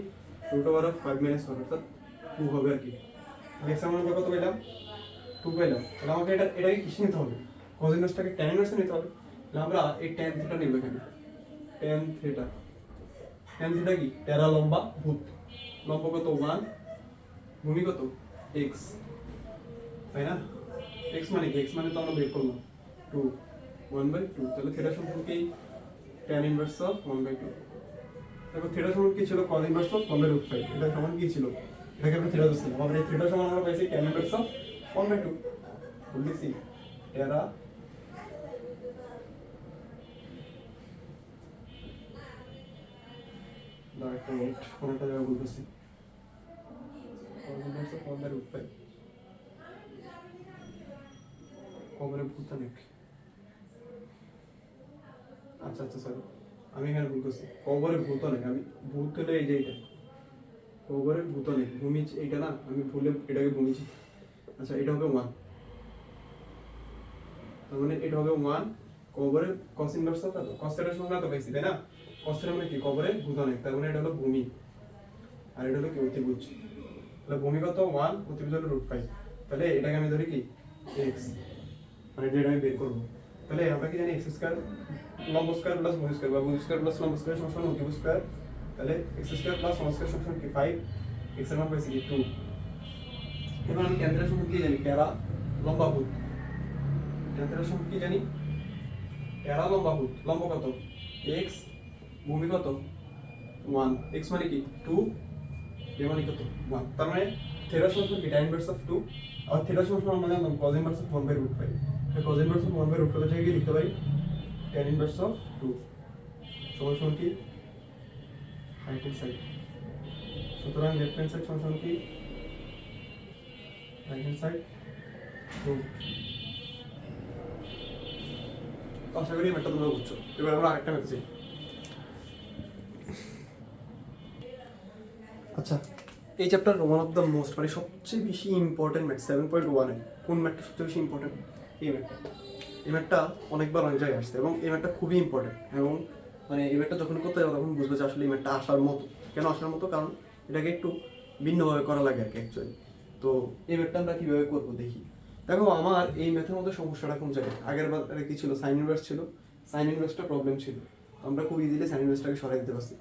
√5 - 1 অর্থাৎ 2 হবে আর কি। x সমান কত পেলাম, 2 পেলাম। তাহলে আমাকে এটাকে কিসে নিতে হবে, cos ইনভার্সটাকে tan ইনভার্সে নিতে হবে। তাহলে আমরা এই tan থিটা নিব এখানে, tan থিটা কি টেরা লম্বা ভূত, লম্ব কত 1, ভূমি কত x, তাই না? x মানে কি, x মানে তো আমরা বের করলাম 2, 1/2। তাহলে থিটা সমান কি tan ইনভার্স অফ 1/2। দেখো থিটা সমান কি ছিল, cos ইনভার্স অফ 1/√5। এটা সমান কি ছিল, এটাকে আমরা থিটা ধরছিলাম। আমরা এই থিটা সমান আমরা পাইছি tan ইনভার্স অফ 1/2 বলতেছি টেরা একটা মিনিট কোনটা জায়গা বলতেছি, cos ইনভার্স অফ 1/√5 কবরে ভূতানেক। আচ্ছা সরি, আমি এখানে ভুল করছি, কবরে ভূতানেক। আমি ভূত হলে এই যে এটা কবরে ভূতানেক, ভূমি এইটা না, আমি ভুলে এটাকে ভূমিছি। আচ্ছা এটা হবে 1, তার মানে এটা হবে 1 কবরে cos ইনভার্স অফ cos থিটার সমান তো পাইছি, তাই না? cos থিটা মানে কি কবরে ভূতানেক, তার মানে এটা হলো ভূমি, আর এটা হলো কি অতিভুজ। তাহলে ভূমি কত 1, অতিভুজ হলো √5। তাহলে এটাকে আমি ধরি কি x, মানে যেটা আমি বের করব। তাহলে আমরা কি জানি x² লম্ব স্কয়ার প্লাস ভূমি স্কয়ার বা ভূমি স্কয়ার প্লাস লম্ব স্কয়ার সমান অতিভুজ স্কয়ার। তাহলে x² প্লাস 1² সমান কি 5, x এর মান পাইছি কি 2। এবার আমি tan থিটা সমান কি জানি, টেরা লম্বা ভূত। tan থিটা সমান কি জানি, টেরা লম্বা ভূত। লম্ব কত x, ভূমি কত 1, x মানে কি 2, y মানে কত 1। তার মানে থিটা সমান কি tan ইনভার্স অফ 2, আর থিটা সমান মানে cos ইনভার্স অফ 1/√5। তাহলে cos ইনভার্স অফ 1/√5 এর জায়গায় লিখতে পারি tan ইনভার্স অফ 2 সমান কি রাইট হ্যান্ড সাইড। সুতরাং লেফট হ্যান্ড সাইড সমান কি রাইট হ্যান্ড সাইড 2। আশা করি ম্যাথটা তোমরা বুঝছো। এবার আমরা আরেকটা ম্যাথ চাই। আচ্ছা এই chapter one of the most, মানে সবচেয়ে বেশি ইম্পর্টেন্ট ম্যাথ 7.1 এ কোন ম্যাথটা সবচেয়ে বেশি ইম্পর্টেন্ট, এই ম্যাথটা অনেকবার অনেক জায়গায় আসছে এবং এই ম্যাথটা খুবই ইম্পর্টেন্ট। এবং মানে এই ম্যাথটা যখন করতে যাবো তখন বুঝবে যে আসলে এই ম্যাথটা আসার মতো। কেন আসার মতো, কারণ এটাকে একটু ভিন্নভাবে করা লাগে আর কি অ্যাকচুয়ালি। তো এই ম্যাথটা আমরা কীভাবে করবো দেখি। দেখো আমার এই ম্যাথের মধ্যে সমস্যাটা কোন জায়গায়, আগের বার কি ছিল, সাইন ইনভার্স ছিল, সাইন ইনভার্সটা প্রবলেম ছিল, আমরা খুব ইজিলি সাইন ইনভার্সটাকে সরাই দিতে পারছি।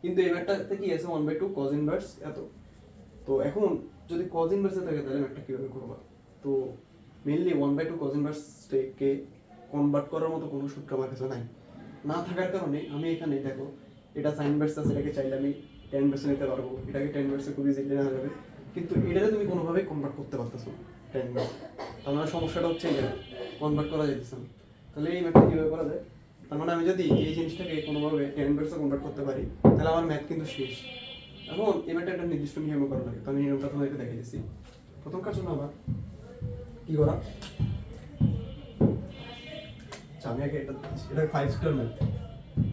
কিন্তু এই ম্যাথটাতে কি আছে 1/2 cos ইনভার্স এত। তো এখন যদি cos ইনভার্সে থাকে তাহলে ম্যাথটা কীভাবে করবো, তো মেইনলি 1/2 cos ইনভার্সকে কনভার্ট করার মতো কোনো সূত্র আমার কাছে নাই, না থাকার কারণে আমি এখানে দেখো এটা সাইন ইনভার্স আছে, এটাকে চাইলে আমি tan ইনভার্সে নিতে পারবো, এটাকে tan ইনভার্সে খুব ইজিলি নেওয়া যাবে। কিন্তু এটাকে তুমি কোনোভাবেই কনভার্ট করতে পারতেছো না tan ইনভার্স। তার মানে সমস্যাটা হচ্ছে এটা কনভার্ট করা যাইতেছে না। তাহলে এই ম্যাথটা কীভাবে করা যায়, তার মানে আমি যদি এই জিনিসটাকে কোনোভাবে tan ইনভার্সে কনভার্ট করতে পারি তাহলে আমার ম্যাথ কিন্তু শেষ। এখন এই ম্যাথটা একটা নির্দিষ্ট নিয়মে করা লাগে, তো আমি নিয়মটা তোমাদেরকে দেখিয়ে দিচ্ছি। প্রথম কাজ হলো আমার কি করা, আমি আগে এটা 5 স্টার ম্যাথ,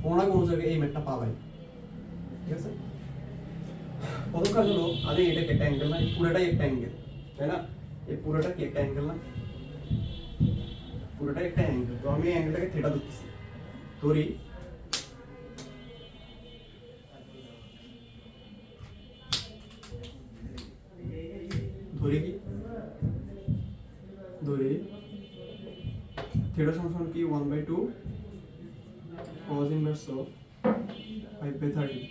কোনো না কোনো জায়গায় এই ম্যাথটা পাবাই, ঠিক আছে? প্রথম কাজ হলো আমি এটাকে একটা অ্যাঙ্গেল না, এই পুরোটাই একটা অ্যাঙ্গেল, তাই না? এই পুরোটা কি একটা অ্যাঙ্গেল না, পুরোটাই একটা অ্যাঙ্গেল। তো আমি এই অ্যাঙ্গেলটাকে থিটা ধরতেছি, ধরি কি ধরি থিটা সমান কি 1/2 cos inverse of 5/30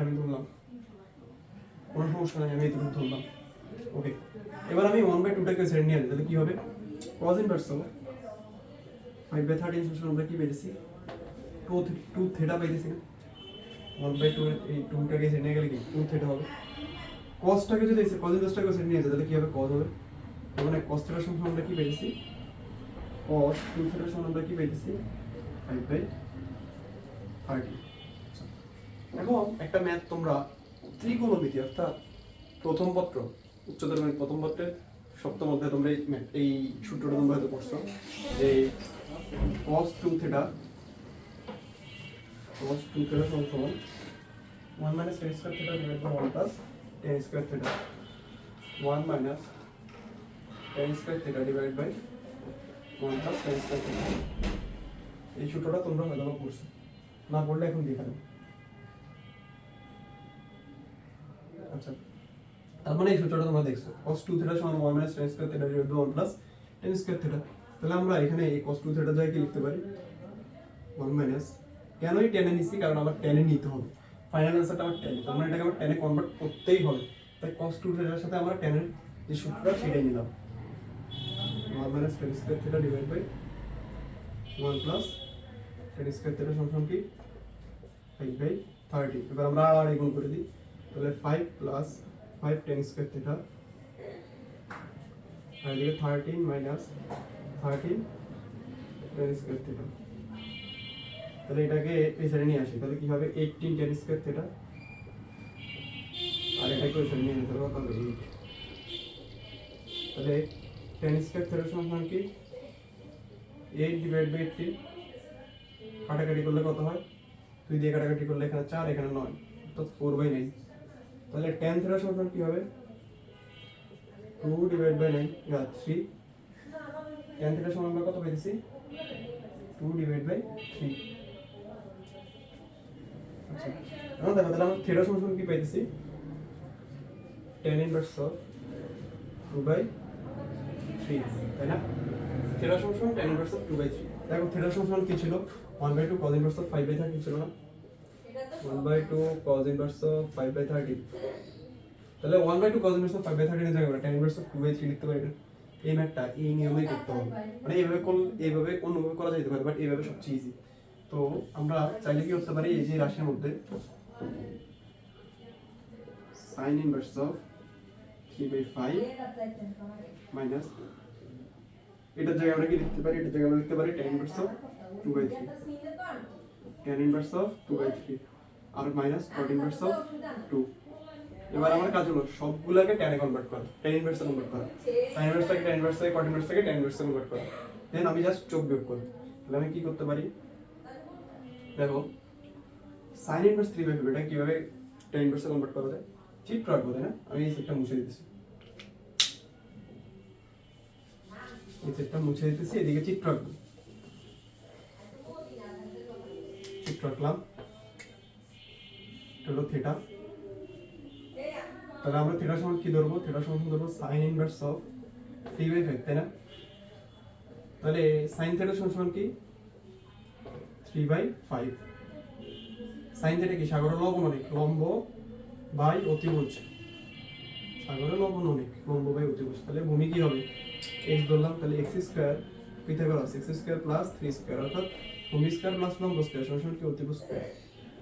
আমি ধরলাম, কোনো সমস্যা নাই, আমি এটুকু ধরলাম। ওকে, এবার আমি 1/2টাকে সেট নিয়ে আসি, তাহলে কি হবে cos inverse of 5/30 সমান আমরা কি পেয়েছি 2 থিটা পেয়েছি না, 1/2 এই 2টাকে সেট নিয়ে গেলে কি 2 থিটা হবে। cosটাকে যদি cos inverse-টাকে সেট নিয়ে আসি তাহলে কি হবে cos হবে, তার মানে cos থিটা সমান আমরা কি পেয়েছি cos 2 থিটা সমান আমরা কি পেয়েছি 5/30। এখন একটা ম্যাথ তোমরা ত্রিকোণমিতি অর্থাৎ প্রথম পত্র উচ্চতর গণিত প্রথম পত্রের সপ্তম অধ্যায়ে তোমরা এই সূত্রটা তোমরা হয়তো পড়ছো যে cos 2 থিটা সমান 1 minus tan square theta divided by 1 plus tan square theta, 1 minus tan square theta divided by 1 plus tan square theta। এই সূত্রটা তোমরা হয়তো পড়ছো, না পড়লে এখন দেখে নাও। আচ্ছা, তার মানে এই সূত্রটা তোমরা দেখছো cos 2 থিটা সমান 1 minus tan square theta divided by 1 plus tan square theta। তাহলে আমরা এখানে এই cos 2 থিটা জায়গায় কি লিখতে পারি 1 minus, কেন এই tan এ নিছি কারণ আমার tan এ নিতে হবে, ফাইনাল আনসারটা আমার tan, তার মানে এটাকে আমার tan এ কনভার্ট করতেই হবে, তাই cos 2 থিটার সাথে আমরা tan এর যে সূত্রটা সেটাই নিলাম 1 minus tan square theta divided by 1 plus tan square theta সমান কি 5/30। এবার আমরা আর গুণ করে দিই, তাহলে 5 plus 5 tan square theta আর এদিকে 13 minus 13 tan square theta। তাহলে এটাকে এই সাইডে নিয়ে আসি, তাহলে কি হবে 18 tan square theta আর এটাকে ওই সাইডে নিয়ে যেতে হবে, তাহলে 8। তাহলে tan square theta সমান কি 8 divided by 18, কাটাকাটি করলে কত হয় 2 দিয়ে কাটাকাটি করলে এখানে 4 এখানে 9 অর্থাৎ 4/9। তাহলে tan theta সমান কি হবে 2 divided by 9 3, tan theta সমান আমরা কত পেয়েছি 2 divided by 3। আচ্ছা, এখন দেখো তাহলে আমরা থিটা সমান কি পাইতেছি tan inverse of 2/3, তাই না? থিটা সমান tan inverse of 2/3। দেখো থিটা সমান কি ছিল 1/2 cos inverse of 5/30 ছিল না, 1/2 cos inverse of 5/30। তাহলে 1/2 cos inverse of 5/30 এর জায়গায় আমরা tan inverse of 2/3 লিখতে পারি না। এই ম্যাথটা এই নিয়মেই করতে হবে, মানে এইভাবে অন্যভাবে করা যেতে পারে, বাট এইভাবে সবচেয়ে ইজি। তো আমরা চাইলে কি করতে পারি, এই যে রাশির মধ্যে sin inverse of 3/5 মাইনাস এটার জায়গায় আমরা কি লিখতে পারি, এটার জায়গায় আমরা লিখতে পারি tan inverse of 2/3, tan inverse of 2/3 আর মাইনাস cot inverse of 2। এবার আমার কাজ হলো সবগুলোকে tan এ কনভার্ট করা, tan inverse এ কনভার্ট করা, sin inverse থেকে tan inverse থেকে cot inverse থেকে tan inverse এ কনভার্ট করা, দেন আমি জাস্ট যোগ বিয়োগ করব। তাহলে আমি কি করতে পারি, দেখো sin inverse 3/5 এটা কিভাবে tan inverse এ কনভার্ট করা যায়, চিত্র আঁকবো, তাই না? আমি এই সেটটা মুছে দিতেছি, এদিকে চিত্র আঁকবো, চিত্র আঁকলাম, এটা হলো থিটা। তাহলে আমরা থিটা সমান কি ধরবো, থিটা সমান ধরবো sin inverse of 3/5, তাই না? তাহলে sin থিটা সমান কি 3/5। sin থিটা কি সাগরের লবণনিক, লম্ব বাই অতিভুজ, সাগরের লবণনিক লম্ব বাই অতিভুজ। তাহলে ভূমি কি হবে x ধরলাম, তাহলে x square Pythagoras x square plus 3 square অর্থাৎ ভূমি স্কয়ার প্লাস লম্ব স্কয়ার সমান কি অতিভুজ স্কয়ার।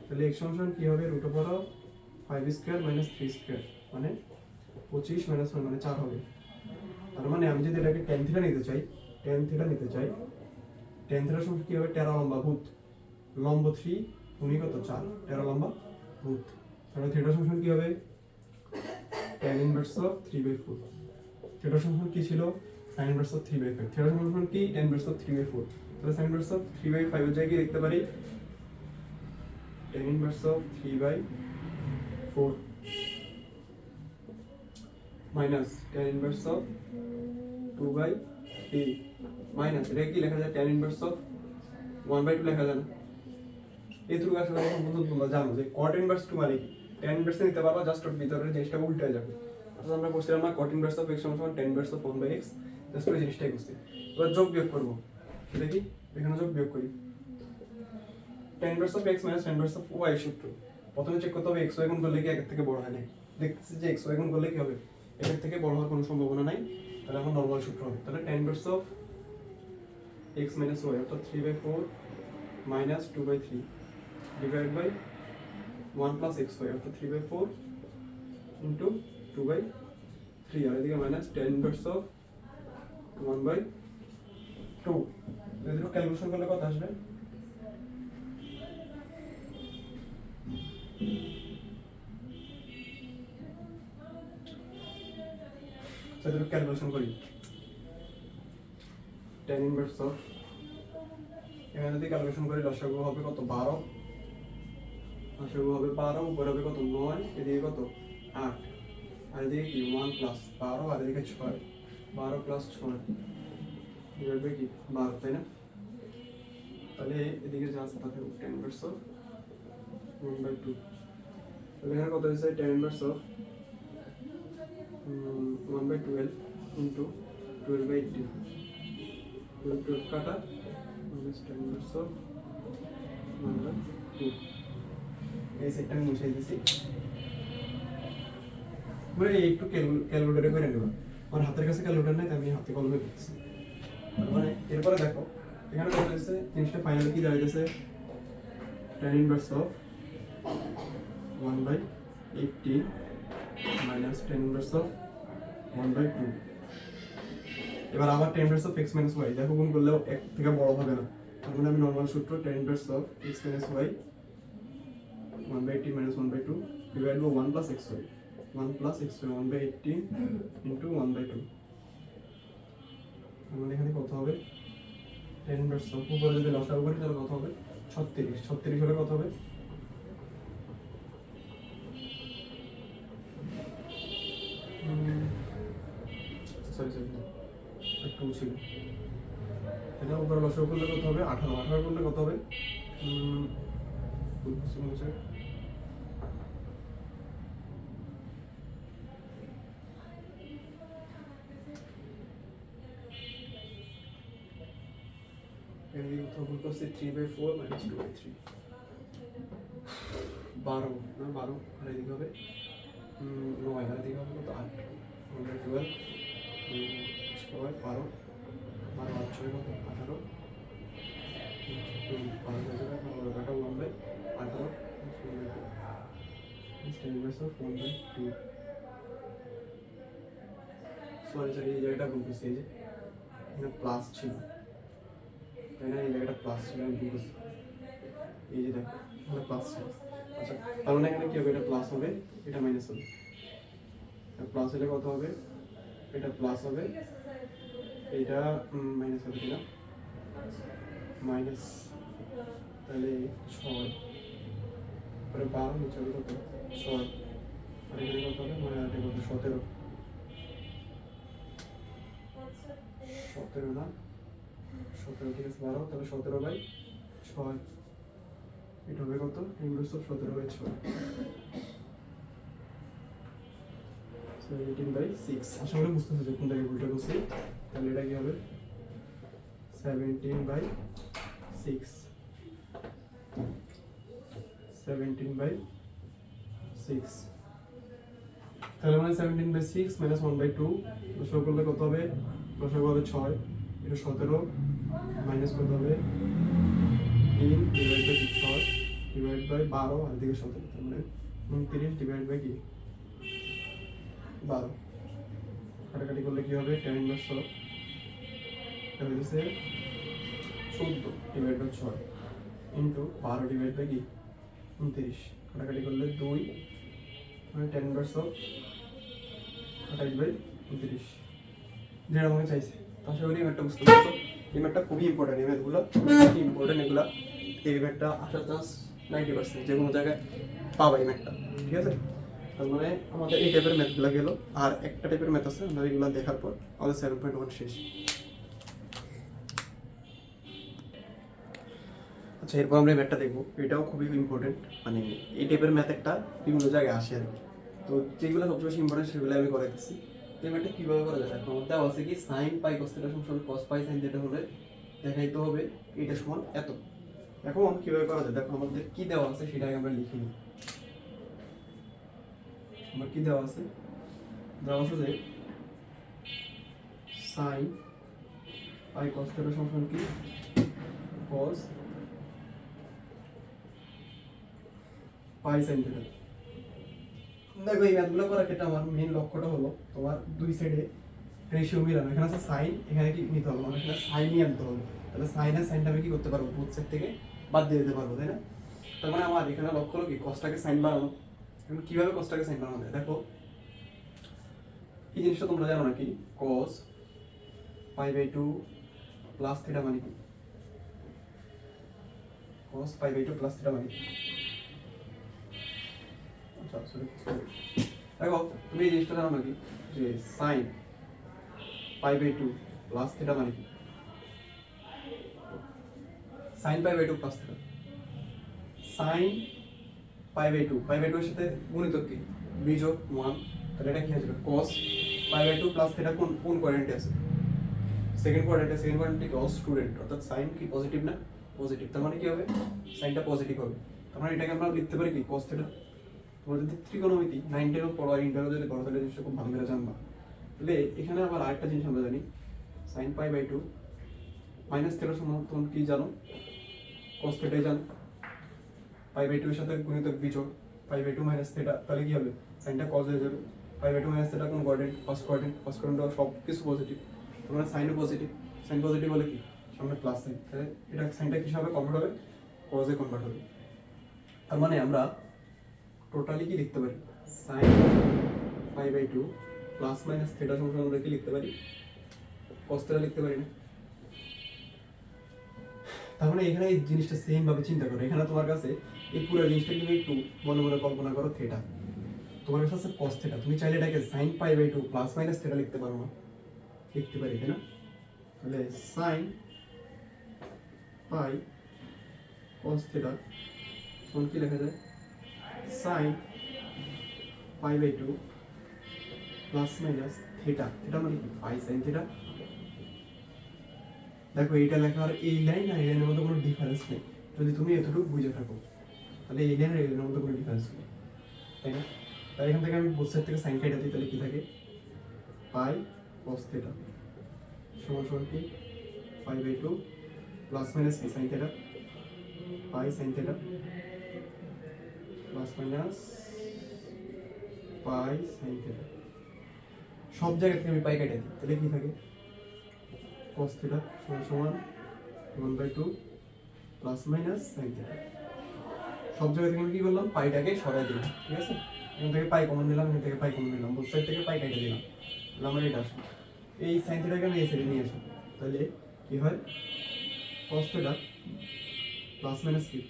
তাহলে x সমান কি হবে √5 স্কয়ার মাইনাস 3 স্কয়ার মানে 25 মাইনাস 1 মানে 4 হবে। তার মানে আমি যদি এটাকে tan থিটা নিতে চাই, tan থিটা সমান কি হবে 13 লম্বা ভূত, লম্ব 3 ভূমি কত 4, 13 লম্বা ভূত। তাহলে থিটা সমান কি হবে tan inverse of 3/4। থিটা সমান কি ছিল sin inverse of 3/5, থিটা সমান কি tan inverse of 3/4। তাহলে sin inverse of 3/5 এর জায়গায় লিখতে পারি tan inverse of 3/4 minus tan inverse of 2/3 minus এটা কি লেখা যায় tan inverse of 1/2 লেখা যায় না। এইটুকু আসলে তোমরা জানো যে cot inverse 2 মানে কি, tan inverse নিতে পারবা, জাস্ট ওর ভিতরের জিনিসটা উল্টে যাবে। অর্থাৎ আমরা বলছিলাম না cot inverse of x সমান tan inverse of 1/x, just ওই জিনিসটাই করছি। এবার যোগ বিয়োগ করব, সেটা কি এখানে যোগ বিয়োগ করি, tan inverse of x minus tan inverse of y সূত্র প্রথমে চেক করতে হবে x y গুণ করলে কি একের থেকে বড় হয় না দেখতেছি যে x y গুণ করলে কি হবে একের থেকে বড় হওয়ার কোনো সম্ভাবনা নাই তাহলে এখন নরমাল সূত্র হবে তাহলে tan inverse of x minus y অর্থাৎ 3/4 minus 2/3 divide by 1 plus xy অর্থাৎ 3/4 ইনটু 2/3 আর এদিকে মাইনাস tan ইনভার্স অফ 1/2 এদের ক্যালকুলেশন করলে কত আসবে সেটা ক্যালকুলেশন করি tan ইনভার্স অফ এখানে যদি ক্যালকুলেশন করি লসাগু হবে কত 12 লসাগু হবে 12 উপরে হবে কত 9 এদিকে কত 8 আর এদিকে কি 1 প্লাস 12 আর এদিকে 6 12 প্লাস 6 ডিভাইড বাই কি 12 তাই না তাহলে এদিকে যা আছে তাতে tan ইনভার্স অফ 1/2 তাহলে এখানে কত হচ্ছে tan ইনভার্স অফ 1/12 ইনটু 12/18 12 কাটা minus tan inverse of 1/2 এই সেটটা আমি মুছে দিয়েছি মানে একটু ক্যালকুলেটরে করে নেব আমার হাতের কাছে ক্যালকুলেটর নাই তাই আমি হাতে কলমে করছি মানে এরপরে দেখো এখানে কত হচ্ছে জিনিসটা ফাইনালি কি দাঁড়াইতেছে tan inverse of 1/18 minus tan inverse of 1/2 এবার আবার tan inverse of x minus y দেখো গুণ করলেও এক থেকে বড় হবে না তার মানে আমি নরমাল সূত্র tan inverse of x minus y 1/18 minus 1/2 divided by 1 plus xy 1 plus xy 1/18 into 1/2 তাহলে এখানে কত হবে tan inverse of উপরে যদি লসাগু করি তাহলে কত হবে 36 হলে কত হবে সরি 2 ছিল এটা উপরে লসাগু করলে কত হবে 18 করলে কত হবে এদিকে কত বলতে হচ্ছে 3/4 minus 2/3 12 না 12 আর এদিকে হবে 9 আর এদিকে হবে কত 8 12 6 12 12 আর 6 কত 18 12 1/18 tan inverse of 1/2 সরি এই জায়গাটা ভুল করছি এই যে এখানে প্লাস ছিল তাই না এই জায়গাটা প্লাস ছিল আমি ভুল করছি এই যে দেখো এখানে প্লাস ছিল আচ্ছা তার মানে এখানে কি হবে এটা প্লাস হবে এটা মাইনাস হবে প্লাস হলে কত হবে এটা প্লাস হবে এটা মাইনাস হবে কিনা মাইনাস তাহলে 6 পরে 12 নিচে হবে কত 6 আর এখানে কত হবে মানে এটা কত 17 না 17 থেকে 12 তাহলে 17/6 এটা হবে কত ইনভার্স অফ 17/6 17/6 আসলে বুঝতেছি যে কোন জায়গায় ভুলটা করছি তাহলে এটা কি হবে 17/6 তাহলে মানে 17/6 minus 1/2 লসাগু করলে কত হবে লসাগু হবে 6 এটা 17 মাইনাস কত হবে 3 ডিভাইড বাই 6 ডিভাইড বাই 12 আর দিকে 17 তার মানে 29 ডিভাইড বাই কি 12 কাটাকাটি করলে কি হবে tan ইনভার্স অফ এটা হচ্ছে 14 divide by 6 into 12 divide by কি 29 কাটাকাটি করলে 2 মানে tan ইনভার্স অফ 28/29 যেটা আমাকে চাইছে আশা করি এই ম্যাথটা বুঝতে পারছো এই ম্যাথটা খুবই ইম্পর্টেন্ট এই ম্যাথগুলো খুবই ইম্পর্টেন্ট এগুলা এই ম্যাথটা আসার চান্স 90% যে কোনো জায়গায় পাবা এই ম্যাথটা ঠিক আছে তার মানে আমাদের এই টাইপের ম্যাথগুলো গেল আর একটা টাইপের ম্যাথ আছে আমরা এগুলো দেখার পর আমাদের 7.1 শেষ আচ্ছা এরপর আমরা এই ম্যাথটা দেখবো এটাও খুবই ইম্পর্টেন্ট মানে এই টাইপের ম্যাথ একটা বিভিন্ন জায়গায় আসে আর কি তো যেগুলো সবচেয়ে বেশি ইম্পর্টেন্ট সেগুলো আমি করে দিচ্ছি তো এই ম্যাথটা কীভাবে করা যায় এখন দেওয়া আছে কি sin পাই cos থিটা সমান cos পাই sin থিটা হলে দেখাইতে হবে এটা সমান এত এখন কিভাবে করা যায় দেখো, আমাদের কি দেওয়া আছে সেটা আগে আমরা লিখে নিই। আমার কি দেওয়া আছে যে সাইন পাই কস থিটা সমান কি কস পাই সাইন থিটা। দেখো এই ম্যাথগুলো করার ক্ষেত্রে আমার মেইন লক্ষ্যটা হলো তোমার দুই সাইডে রেশিও মিলানো। এখানে আছে সাইন, এখানে কি নিতে হবে, মানে এখানে সাইনই আনতে হবে। তাহলে সাইন আর সাইনটা আমি কি করতে পারবো, বোথ সাইড থেকে বাদ দিয়ে দিতে পারবো, তাই না? তার মানে আমার এখানে লক্ষ্য হলো কি কসটাকে সাইন বানানো। এখন কিভাবে কসটাকে সাইন বানানো যায় দেখো, এই জিনিসটা তোমরা জানো নাকি, cos pi by two plus theta মানে কি, cos pi by two plus theta মানে কি? আচ্ছা সরি, দেখো তুমি এই জিনিসটা জানো নাকি যে sine pi by two plus theta মানে কি? Sine pi by two plus theta, sine pi by two, pi by two এর সাথে গুণিতক কি বিযোগ 1, তাহলে এটা কি হয়ে যাবে cos pi by two plus theta কোন কোন কোয়াড্রেন্টে আছে, সেকেন্ড কোয়াড্রেন্টে। সেকেন্ড কোয়াড্রেন্টে কি স্টুডেন্ট, অর্থাৎ সাইন কি পজিটিভ না, পজিটিভ। তার মানে কি হবে সাইনটা পজিটিভ হবে। তার মানে এটাকে আমরা লিখতে পারি কি cos থিটা। তোমরা যদি ত্রিকোণমিতি 9 10 পড়ো আর ইন্টারও যদি পড়ো তাহলে জিনিসটা খুব ভালো করে জানবা। তাহলে এখানে আবার আরেকটা জিনিস আমরা জানি, sine pi by two minus theta সমান তোমরা কি জানো, cos থিটাই জানো। পাই বাই টু এর সাথে গুণিতক বিযোগ pi by two minus theta, তাহলে কি হবে সাইনটা cos হয়ে যাবে। Pi by two minus theta কোন quadrant, first quadrant, first quadrant সব কিছু পজিটিভ। তোমরা সাইনও পজিটিভ, সাইন পজিটিভ হলে কি সামনে প্লাস সাইন, তাহলে এটা সাইনটা কি হবে কনভার্ট হবে, cos এ কনভার্ট হবে। তার মানে আমরা টোটালি কি লিখতে পারি, sine pi by two plus minus theta সমান আমরা কি লিখতে পারি, cos থিটা লিখতে পারি না? তার মানে এখানে এই জিনিসটা সেম ভাবে চিন্তা করো, এখানে তোমার কাছে এই পুরো জিনিসটা তুমি একটু মনে মনে কল্পনা করো, থিটা তোমার কাছে আছে cos থিটা, তুমি চাইলে এটাকে sin pi by two plus minus theta লিখতে পারো না, লিখতে পারি তাই না? তাহলে sin পাই cos থিটা সমান কি লেখা যায়, sin pi by two plus minus theta, theta মানে কি পাই sin থিটা। দেখো এইটা লেখার এই লাইন আর এই লাইনের মধ্যে কোনো ডিফারেন্স নেই, যদি তুমি এতটুকু বুঝে থাকো তাহলে এই লাইন আর এই লাইনের মধ্যে কোনো ডিফারেন্স নেই, তাই না? তাই এখান থেকে আমি বোথ সাইড থেকে সাইন কেটে দিই, তাহলে কি থাকে পাই cos থিটা সমান সমান কি pi by two plus minus কি sine theta, pi sine theta plus minus pi sine theta. সব জায়গা থেকে আমি পাই কেটে দিই, তাহলে কি থাকে cos থিটা সমান সমান 1/2 প্লাস মাইনাস সাইন থিটা। সব জায়গা থেকে আমি কি করলাম, পাইটাকে সরাই দিলাম, ঠিক আছে? এখান থেকে পাই কমন নিলাম, এখান থেকে পাই কমন নিলাম, বোথ সাইড থেকে পাই কেটে দিলাম, তাহলে আমার এটা আসে। এই সাইন থিটাকে আমি এই সাইডে নিয়ে আসি, তাহলে কি হয় cos থিটা প্লাস মাইনাস কি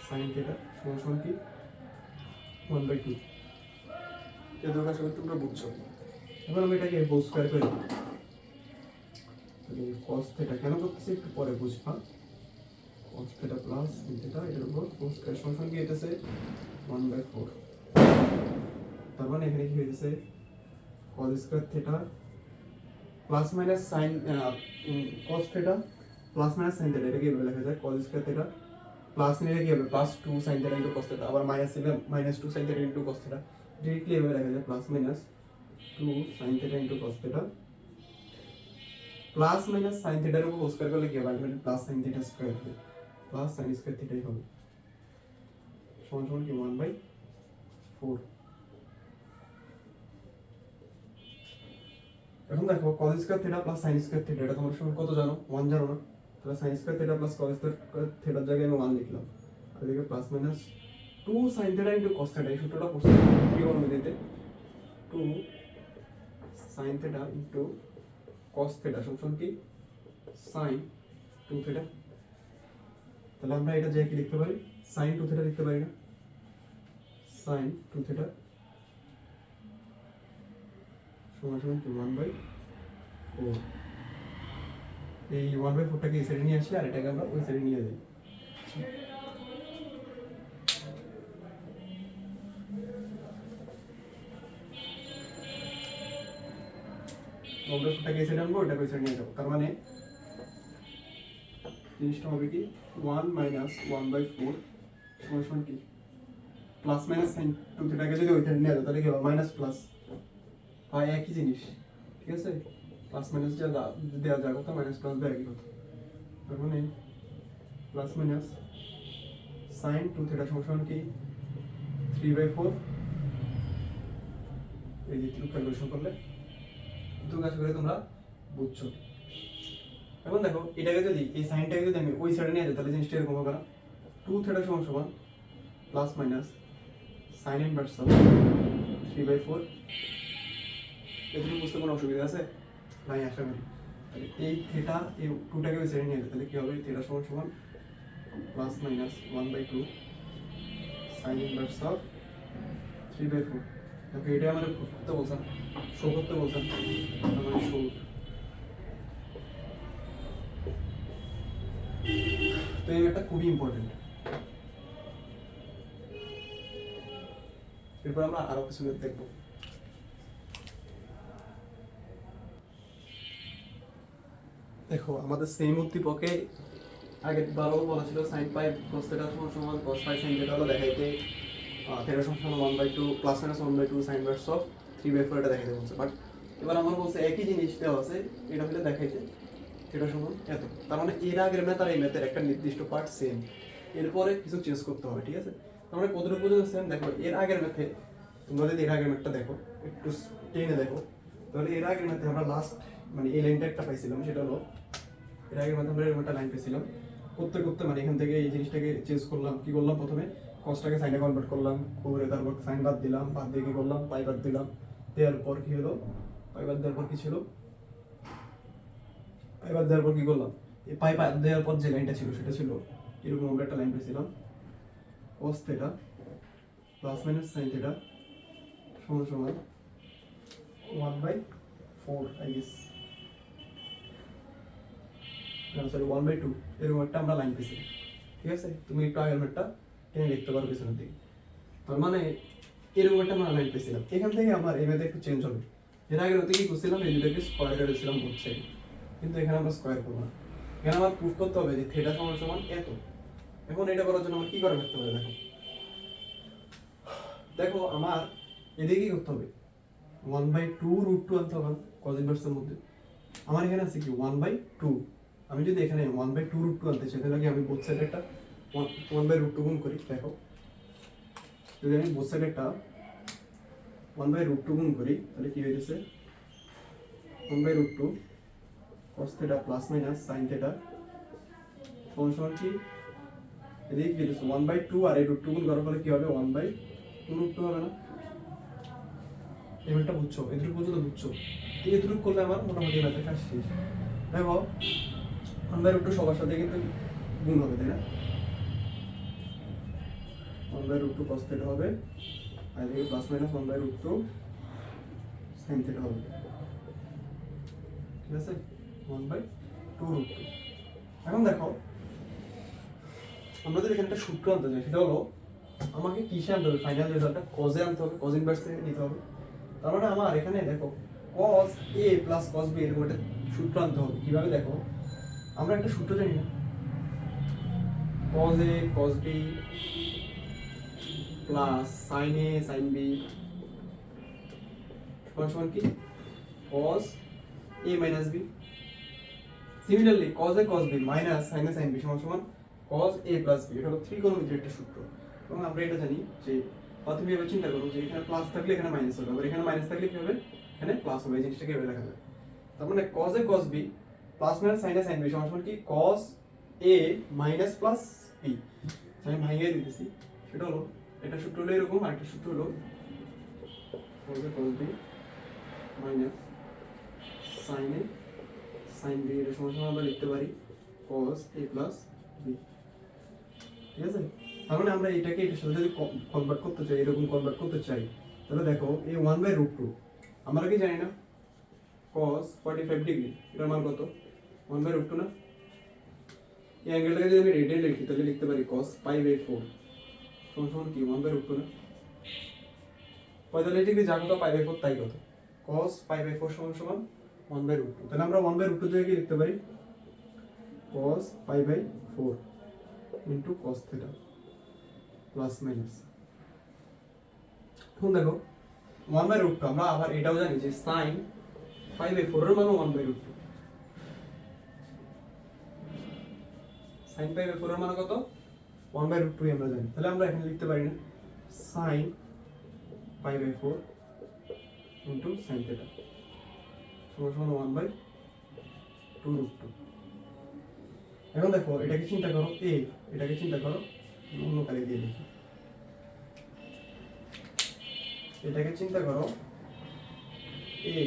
সাইন থিটা সমান সমান কি 1/2। এই দুটো আসলে তোমরা বুঝছো। এবার আমি এটাকে হোল স্কয়ার করে দিই, তাহলে cos থিটা কেন করতেছি একটু পরে বুঝবা, cos theta plus sin theta এর উপর হোল স্কয়ার সমান কি হইতেছে 1/4। তার মানে এখানে কি হইতেছে cos square theta plus minus sin cos theta plus minus sin theta, এটা কিভাবে লেখা যায়, cos স্কয়ার থিটা প্লাস নিলে কি হবে plus 2 sin theta into cos theta, আবার মাইনাস নিলে minus 2 sin theta into cos theta, directly এভাবে লেখা যায় plus minus 2 sin theta into cos theta plus minus sin থিটার উপর হোল স্কয়ার করলে কি হবে, ultimately plus sin theta square হবে, প্লাস sin স্কয়ার থিটাই হবে সমান সমান কি 1/4। এখন দেখো cos square theta plus sin square theta এটা তোমরা সমান কত জানো, 1 জানো না? তাহলে sin square theta plus cos square থিটার জায়গায় আমি 1 লিখলাম, আর এদিকে plus minus 2 sin theta into cos theta, এই সূত্রটা পড়ছি ত্রিকোণমিতিতে, 2 sin theta into cos theta সমান কি sin 2 থিটা। তাহলে আমরা এটা যে কি লিখতে পারি, sin 2 থিটা লিখতে পারি না, sin 2 থিটা সমান সমান কি 1/4। এই 1/4টাকে এই সাইডে নিয়ে আসি আর এটাকে আমরা ওই সাইডে নিয়ে যাই। আমরা 1/4টাকে এই সাইডে আনবো, ওটাকে ওই সাইডে নিয়ে যাবো। তার মানে জিনিসটা হবে কি 1 মাইনাস 1/4 সমান সমান কি প্লাস মাইনাস সাইন টু থিটাকে যদি ওইখানে নিয়ে যাও তাহলে কি হবে মাইনাস প্লাস হয় একই জিনিস, ঠিক আছে? প্লাস মাইনাস যা দেওয়া যায় কথা মাইনাস প্লাস দেওয়া একই কথা। তার মানে plus minus sine two theta সমান সমান কি 3/4, এই যে ক্যালকুলেশন করলে তো কাজ করে তোমরা বুঝছো। এখন দেখো এটাকে যদি এই সাইনটাকে যদি আমি ওই সাইডে নিয়ে যাই তাহলে জিনিসটা এরকম হবে না, 2 থিটা সমান সমান plus minus sign inverse of 3/4। এটুকু বুঝতে কোনো অসুবিধা আছে? নাই আশা করি। তাহলে এই থিটা এই 2টাকে ওই সাইডে নিয়ে যাই তাহলে কি হবে থিটা সমান সমান plus minus 1/2 sign inverse of 3/4। দেখো এটা আমাদের প্রুফ করতে বলছেন, শো করতে বলছেন, মানে শো। তো এই একটা খুবই ইম্পর্টেন্ট। এরপর আমরা আরো কিছু দেখবো। দেখো আমাদের সেম উদ্দীপকে আগে বারও বলা ছিল সাইন পাই কস থিটা সমান সমান কস পাই সাইন থিটা হলো দেখাইতে থিটা সমান সমান 1/2 plus minus 1/2 sign inverse of 3/4 এটা দেখাইতে বলছে। বাট এবার আমার বলছে একই জিনিস দেওয়া আছে, এটা হলে দেখাইতে থিটা সমান এত। তার মানে এর আগের ম্যাথ আর এই ম্যাথের একটা নির্দিষ্ট পার্ট সেম, এরপরে কিছু চেঞ্জ করতে হবে, ঠিক আছে? তার মানে কতটুকু পর্যন্ত সেম দেখো এর আগের ম্যাথে তোমরা যদি এর আগের ম্যাথটা দেখো একটু টেনে দেখো তাহলে এর আগের ম্যাথে আমরা লাস্ট মানে এই লাইনটা একটা পাইছিলাম, সেটা হলো এর আগের ম্যাথে আমরা এরকম একটা লাইন পেয়েছিলাম। করতে করতে মানে এখান থেকে এই জিনিসটাকে চেঞ্জ করলাম, কি করলাম প্রথমে কসটাকে সাইনে কনভার্ট করলাম, করে তারপর সাইন বাদ দিলাম, বাদ দিয়ে কি করলাম পাই বাদ দিলাম, দেওয়ার পর কি হলো পাই বাদ দেওয়ার পর কি ছিল পাই বাদ দেওয়ার পর কি করলাম এই পাই বাদ দেওয়ার পর যে লাইনটা ছিল সেটা ছিল এরকম আমরা একটা লাইন পেয়েছিলাম cos theta plus minus sine theta সমান সমান 1/4 আই গেস, সরি 1/2 এরকম একটা আমরা লাইন পেয়েছি, ঠিক আছে? তুমি একটু আগের ম্যাথটা টেনে লিখতে পারো পেছনের দিকে। তার মানে এরকম একটা আমরা লাইন পেয়েছিলাম, এখান থেকে আমার এই ম্যাথে একটু চেঞ্জ হবে। এর আগের মধ্যে কি করছিলাম এই দুটোকে স্কোয়ার করেছিলাম হচ্ছে, কিন্তু এখানে আমরা স্কোয়ার করবো না, এখানে আমার প্রুফ করতে হবে যে থিটা সমান সমান এত। এখন এটা করার জন্য আমার কি করে রাখতে হবে দেখো, দেখো আমার এদিকে কি করতে হবে 1/2 √2 আনতে হবে কজ ইনভার্সের মধ্যে। আমার এখানে আছে কি 1/2, আমি যদি এখানে 1/2 √2 আনতে চাই তাহলে কি আমি বোথ সাইডে একটা 1/2 গুণ করি। দেখো যদি আমি বোথ সাইডে একটা 1/2 গুণ করি তাহলে কি হয়েছে 1/2 cos theta plus minus sin theta সমান সমান কি এদিকে কি হচ্ছে 1/2 আর এই √2 গুণ করার ফলে কি হবে 1/2 √2 হবে না? এবারটা বুঝছো, এটুকু পর্যন্ত বুঝছো? এটুকু করলে আমার মোটামুটি ম্যাথের কাজ শেষ। দেখো 1/2 সবার সাথে কিন্তু গুণ হবে, তাই না? 1/2 cos থিটা হবে আর এদিকে প্লাস মাইনাস 1/2 sin থিটা হবে, ঠিক আছে? 1/2 √2। এখন দেখো আমরা যদি এখানে একটা সূত্র আনতে চাই সেটা হলো আমাকে কিসে আনতে হবে ফাইনাল রেজাল্টটা কজে আনতে হবে, কজ ইনভার্স থেকে নিতে হবে। তার মানে আমার এখানে দেখো cos a plus cos b এরকম একটা সূত্র আনতে হবে। কিভাবে দেখো আমরা একটা সূত্র জানি না cos a cos b plus sin a sin b সমান সমান কি cos a minus b। Similarly cos a cos b minus sin a sin b সমান সমান cos a plus b। এটা হলো ত্রিকোণমিতির একটা সূত্র এবং আমরা এটা জানি যে তুমি এবার চিন্তা করো যে এখানে প্লাস থাকলে এখানে মাইনাস হবে, আবার এখানে মাইনাস থাকলে কি হবে এখানে প্লাস হবে। এই জিনিসটাকে এভাবে লেখা যায়। তার মানে cos a cos b plus minus sin a sin b সমান সমান কি cos a minus plus b। আমি ভাঙিয়ে দিতেছি, সেটা হলো একটা সূত্র হলো এরকম, আরেকটা সূত্র হলো cos a cos b minus sin a sin b এর সমান সমান আমরা লিখতে পারি cos a plus b, ঠিক আছে? তার মানে আমরা এটাকে এটার সাথে যদি কনভার্ট করতে চাই, এরকম কনভার্ট করতে চাই তাহলে দেখো এই 1/2 আমরা কি জানি না cos 45 ডিগ্রি এটার মান কত 1/2 না? এই অ্যাঙ্গেলটাকে যদি আমি রেডিয়ান লিখি তাহলে লিখতে পারি cos π/4 সমান সমান কি 1/2 না? 45 ডিগ্রি যা কত π/4 তাই কত cos π/4 সমান সমান 1/2। তাহলে আমরা 1/2 জায়গায় কি লিখতে পারি cos pi by 4 into cos theta plus minus. এখন দেখো 1/√2 আমরা আবার এটাও জানি যে sin pi by 4 এর মান 1/√2, sin pi by 4 এর মান কত 1/√2 আমরা জানি। তাহলে আমরা এখানে লিখতে পারি না sin pi by 4 into sin theta সমান সমান 1/2√2। এখন দেখো এটাকে চিন্তা করো a, এটাকে চিন্তা করো অন্য কালি দিয়ে লিখি, এটাকে চিন্তা করো a,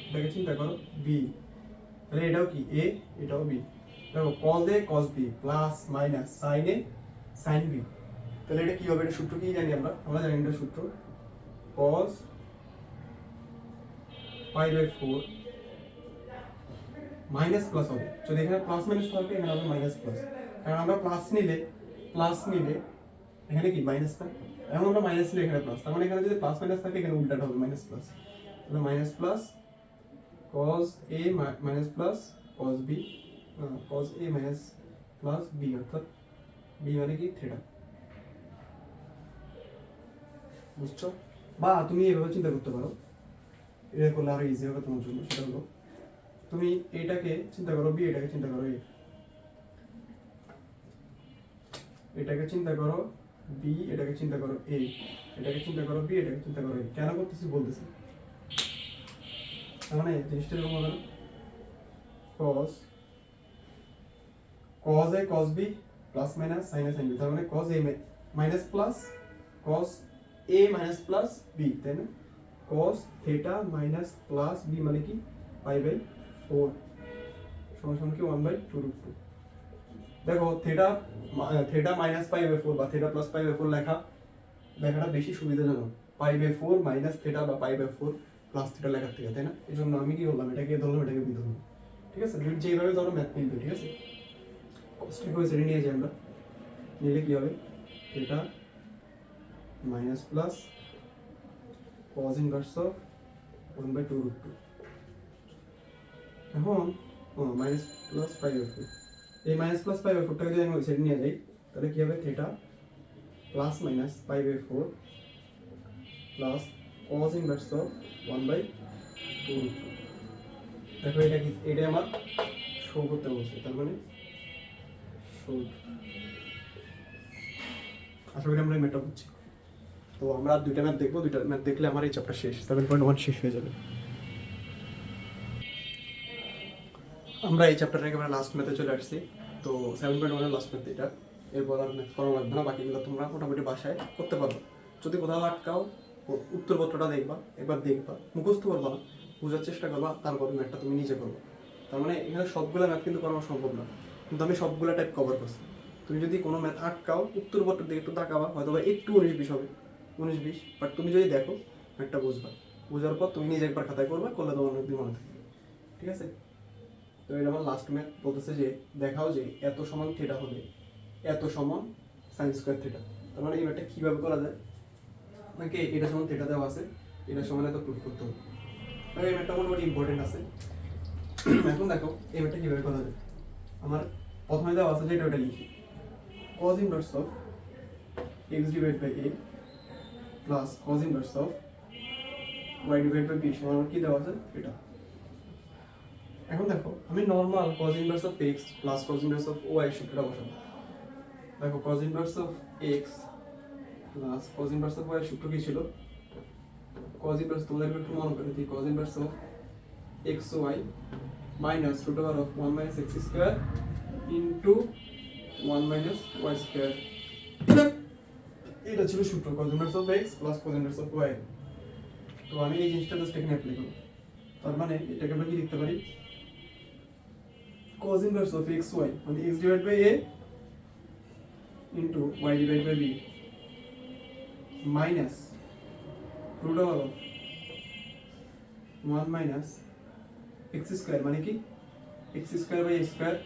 এটাকে চিন্তা করো b, তাহলে এটাও কি a, এটাও b। দেখো cos a cos b plus minus sin a sin b, তাহলে এটা কি হবে? এটা সূত্র কি জানি আমরা জানি এটা সূত্র cos pi by 4 minus plus হবে, যদি এখানে প্লাস মাইনাস থাকে এখানে হবে মাইনাস প্লাস, কারণ আমরা প্লাস নিলে এখানে কি মাইনাস না, এখন আমরা মাইনাস নিলে এখানে প্লাস, তার মানে এখানে যদি প্লাস মাইনাস থাকে এখানে উল্টাটা হবে মাইনাস প্লাস, তাহলে minus plus cos a minus plus cos b, cos a minus plus b অর্থাৎ b মানে কি থিটা। বুঝছো? বা তুমি এভাবে চিন্তা করতে পারো, এটা করলে আরো ইজি হবে তোমার জন্য। সেটা হলো তুমি এটাকে চিন্তা করো b, এটাকে চিন্তা করো a, এটাকে চিন্তা করো b, এটাকে চিন্তা করো a, এটাকে চিন্তা করো b, এটাকে চিন্তা করো a। কেন করতেছি বলতেছি, তার মানে জিনিসটা এরকম হবে না, cos a cos b plus minus sin a sin b, তার মানে cos a minus plus cos a minus plus b, তাই না? cos theta minus plus b মানে কি pi by 4 সমান সমান কি 1/2√2। দেখো থিটা মাইনাস পাই বাই 4 বা থিটা প্লাস পাই বাই 4 লেখাটা বেশি সুবিধাজনক পাই বাই 4 মাইনাস থিটা বা পাই বাই 4 প্লাস থিটা লেখার থেকে, তাই না? এই জন্য আমি কি বললাম, এটাকে ধরলাম, এটাকে বি ধরলাম, ঠিক আছে? যেভাবে ধরো ম্যাথ মিলবে, ঠিক আছে? কস্টিক হয়ে সেটা নিয়ে যাই আমরা, নিলে কি হবে theta minus plus cos inverse of 1/2√2। এখন মাইনাস প্লাস পাই বাই 4, এই মাইনাস প্লাস পাই বাই 4টাকে যদি আমি ওই সাইড নিয়ে যাই তাহলে কি হবে theta plus minus pi by 4 plus cos inverse of 1/2√2। দেখো এটা কি, এটা আমার শো করতে বলছে, তার মানে শো। আশা করি আমরা এই ম্যাথটা বুঝছি। তো আমরা দুইটা ম্যাথ দেখবো, দুইটা ম্যাথ দেখলে আমার এই চ্যাপ্টার শেষ, 7.1 শেষ হয়ে যাবে। আমরা এই চ্যাপ্টারে একেবারে লাস্ট ম্যাথে চলে আসছি। তো 7.1 এর লাস্ট ম্যাথ এটা, এরপর আর ম্যাথ করা লাগবে না, বাকিগুলো তোমরা মোটামুটি বাসায় করতে পারবে। যদি কোথাও আটকাও উত্তরপত্রটা একবার দেখবা, মুখস্থ করবা না, বোঝার চেষ্টা করবা, তারপর ম্যাথটা তুমি নিজে করবো। তার মানে এখানে সবগুলো ম্যাথ কিন্তু করানো সম্ভব না, কিন্তু আমি সবগুলো টাইপ কভার করছি। তুমি যদি কোনো ম্যাথ আটকাও উত্তরপত্রের দিকে একটু তাকাবা, হয়তো বা একটু 19-20 হবে, 19-20, বাট তুমি যদি দেখো ম্যাথটা বুঝবা, বোঝার পর তুমি নিজে একবার খাতায় করবা, করলে তোমার অনেকদিন মনে থাকবে, ঠিক আছে? তো এটা আমার লাস্ট ম্যাথ বলতেছে যে দেখাও যে এত সমান থিটা হবে এত সমান সাইন স্কয়ার থিটা। তার মানে এই ম্যাথটা কীভাবে করা যায়, নাকি এটা সমান থিটা দেওয়া আছে, এটা সমান এত প্রুফ করতে হবে। এই ম্যাথটা মোটামুটি ইম্পর্টেন্ট আছে। এখন দেখো এই ম্যাথটা কীভাবে করা যায়। আমার প্রথমে দেওয়া আছে যে এটা লিখি cos inverse of x divide by a plus cos inverse of y divide by b সমান আমার কি দেওয়া আছে এটা। এখন দেখো আমি normal cos inverse of x plus cos inverse of y সূত্রটা বসাবো। দেখো cos inverse of x plus cos inverse of y সূত্র কি ছিল? cos ইনভার্স তোমাদের একটু মনে করে দিই, cos inverse of xy minus root over of 1 minus x square into 1 minus y square, এটা ছিল সূত্র cos inverse of x plus cos inverse of y। তো আমি এই জিনিসটা জাস্ট এখানে অ্যাপ্লাই করব। তার মানে এটাকে আমরা কি লিখতে পারি, cos inverse of xy মানে x divided by a into y divided by b minus root over of 1 minus x square মানে কি x square by a square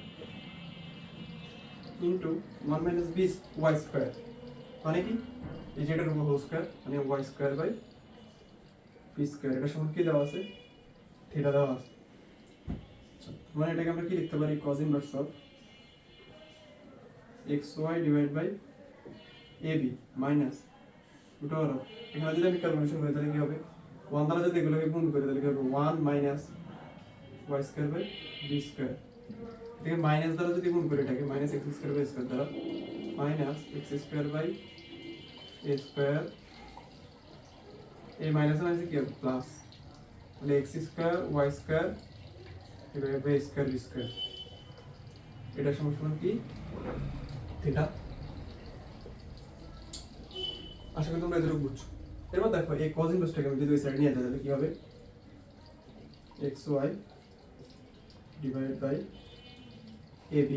into 1 minus b y square মানে কি এই যেটার উপর হোল স্কয়ার মানে y square by b square। এটা সমান কি দেওয়া আছে থিটা দেওয়া আছে, মানে এটাকে আমরা কি লিখতে পারি cos inverse of xy divide by ab minus root over of, এখানে যদি আমি ক্যালকুলেশন করি তাহলে কি হবে 1 দ্বারা যদি এগুলোকে গুণ করি তাহলে কি হবে 1 minus y square by b square, এটাকে মাইনাস দ্বারা যদি গুণ করি এটাকে minus x square by square দ্বারা minus x square by a square, এই মাইনাস মাইনাস কি হবে প্লাস, তাহলে x square y square divide by square b square, এটা সমান কি থিটা। আশা করি তোমরা এতটুকু বুঝছো। এবার দেখো এই cos ইনভার্সটাকে আমি যদি ওই সাইডে নিয়ে যাই তাহলে কি হবে xy divide by ab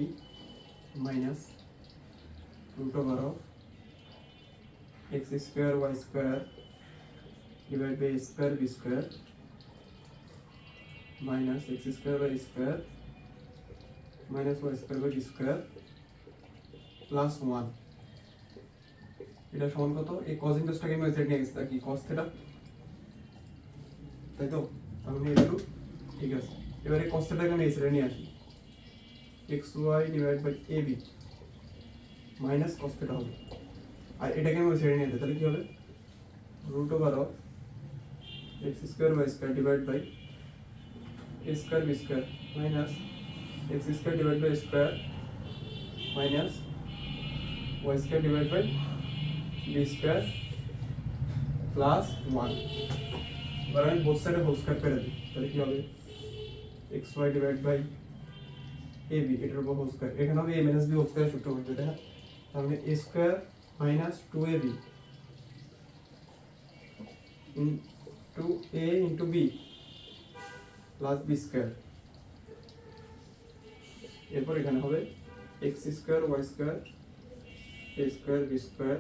minus root over of x square y square divide by square b square minus x square by square minus y square by b square plus 1, এটা সমান কত, এই cos ইনভার্সটাকে আমি ওই সাইড নিয়ে গেছি কি cos থিটা, তাই তো, আমি একটু ঠিক আছে। এবারে cos থিটাকে আমি এই সাইডে নিয়ে আসি xy divide by ab minus cos theta হবে, আর এটাকে আমি ওই সাইডে নিয়ে যাই তাহলে কি হবে root over of x square y square divide by a square b square minus x square divide by square minus y square divide by b square plus 1। এবার আমি বোথ সাইডে হোল স্কয়ার করে দিই তাহলে কি হবে xy ডিভাইড বাই ab, এটার উপর হোল স্কয়ার, এখানে হবে a minus b whole square সূত্র হয়ে যাবে, হ্যাঁ, তাহলে a square minus 2ab into a into b plus b square, এরপর এখানে হবে x square y square a square b square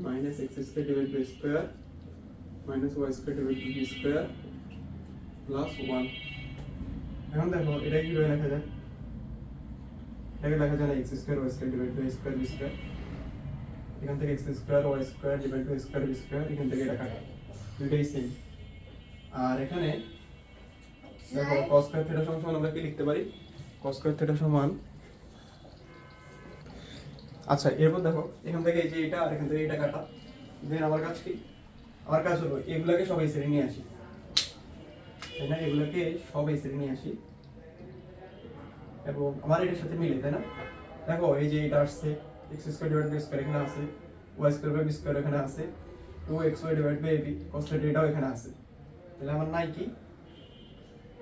minus x square divide by square minus y square divide by b square plus 1। এখন দেখো এটা কি করে লেখা যায়, এটাকে লেখা যায় না x square y square divide by square b square, এখান থেকে x square y square divide by square b square, এখান থেকে এটা কাটা, দুইটাই সেম। আর এখানে দেখো cos স্কয়ার থিটা সমান আমরা কি লিখতে পারি, cos স্কয়ার থিটা সমান, আচ্ছা এরপর দেখো এখান থেকে এই যে এটা আর এখান থেকে এটা কাটা, দেন আমার কাজ কি, আমার কাজ হলো এগুলাকে সব এই সাইডে নিয়ে আসি, তাই না, এগুলাকে সব এই সাইডে নিয়ে আসি এবং আমার এটার সাথে মিলে, তাই না, দেখো এই যে এটা আসছে x square divide by square এখানে আছে, y square by b square এখানে আছে, 2xy divide by ab cos theta এটাও এখানে আছে, তাহলে আমার নাই কি,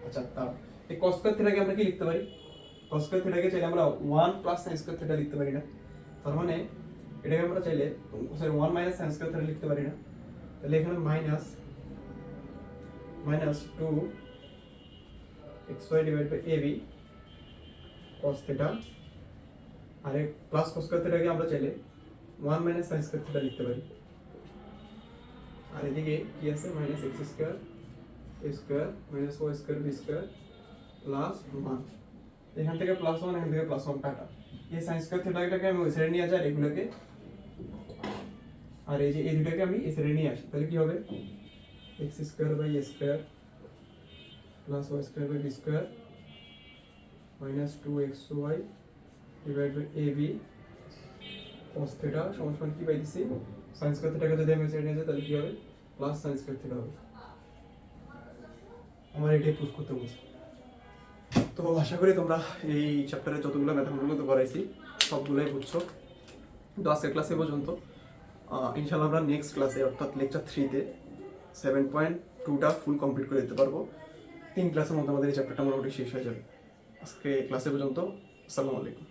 আচ্ছা তার এই cos স্কয়ার থিটাকে আমরা কি লিখতে পারি, cos স্কয়ার থিটাকে চাইলে আমরা 1 প্লাস sin স্কয়ার থিটা লিখতে পারি না, তার মানে এটাকে আমরা চাইলে sorry 1 minus sin square theta লিখতে পারি না, তাহলে এখানে minus 2 xy divide by ab cos theta, আর এই প্লাস cos স্কয়ার থিটাকে আমরা চাইলে 1 মাইনাস sin স্কয়ার থিটা লিখতে পারি, আর এদিকে কি আছে minus x square a square minus y square b square plus 1, এখান থেকে প্লাস 1 এখান থেকে প্লাস 1 কাটা, এই sin স্কয়ার থিটাটাকে আমি ওই সাইডে নিয়ে যাই এগুলোকে, আর এই যে এই দুটোকে আমি এই সাইডে নিয়ে আসি তাহলে কি হবে x square by a square plus y square by b square minus 2xy divide by ab cos theta সমান কি পাইছি, sin স্কয়ার থিটাকে যদি আমি সাইডে নিয়ে যাই তাহলে কি হবে প্লাস sin স্কয়ার থিটা হবে, আমার এটাই প্রুফ করতে বলছি। তো আশা করি তোমরা এই চ্যাপ্টারে যতগুলো ম্যাথগুলো তো করাইছি সবগুলোই বুঝছো। তো আজকের ক্লাসে পর্যন্ত, ইনশাআল্লাহ আমরা নেক্সট ক্লাসে অর্থাৎ লেকচার 3-তে 7.2টা ফুল কমপ্লিট করে দিতে পারবো। 3 ক্লাসের মধ্যে আমাদের এই চ্যাপ্টারটা মোটামুটি শেষ হয়ে যাবে। আজকে ক্লাসে পর্যন্ত, আসসালামু আলাইকুম।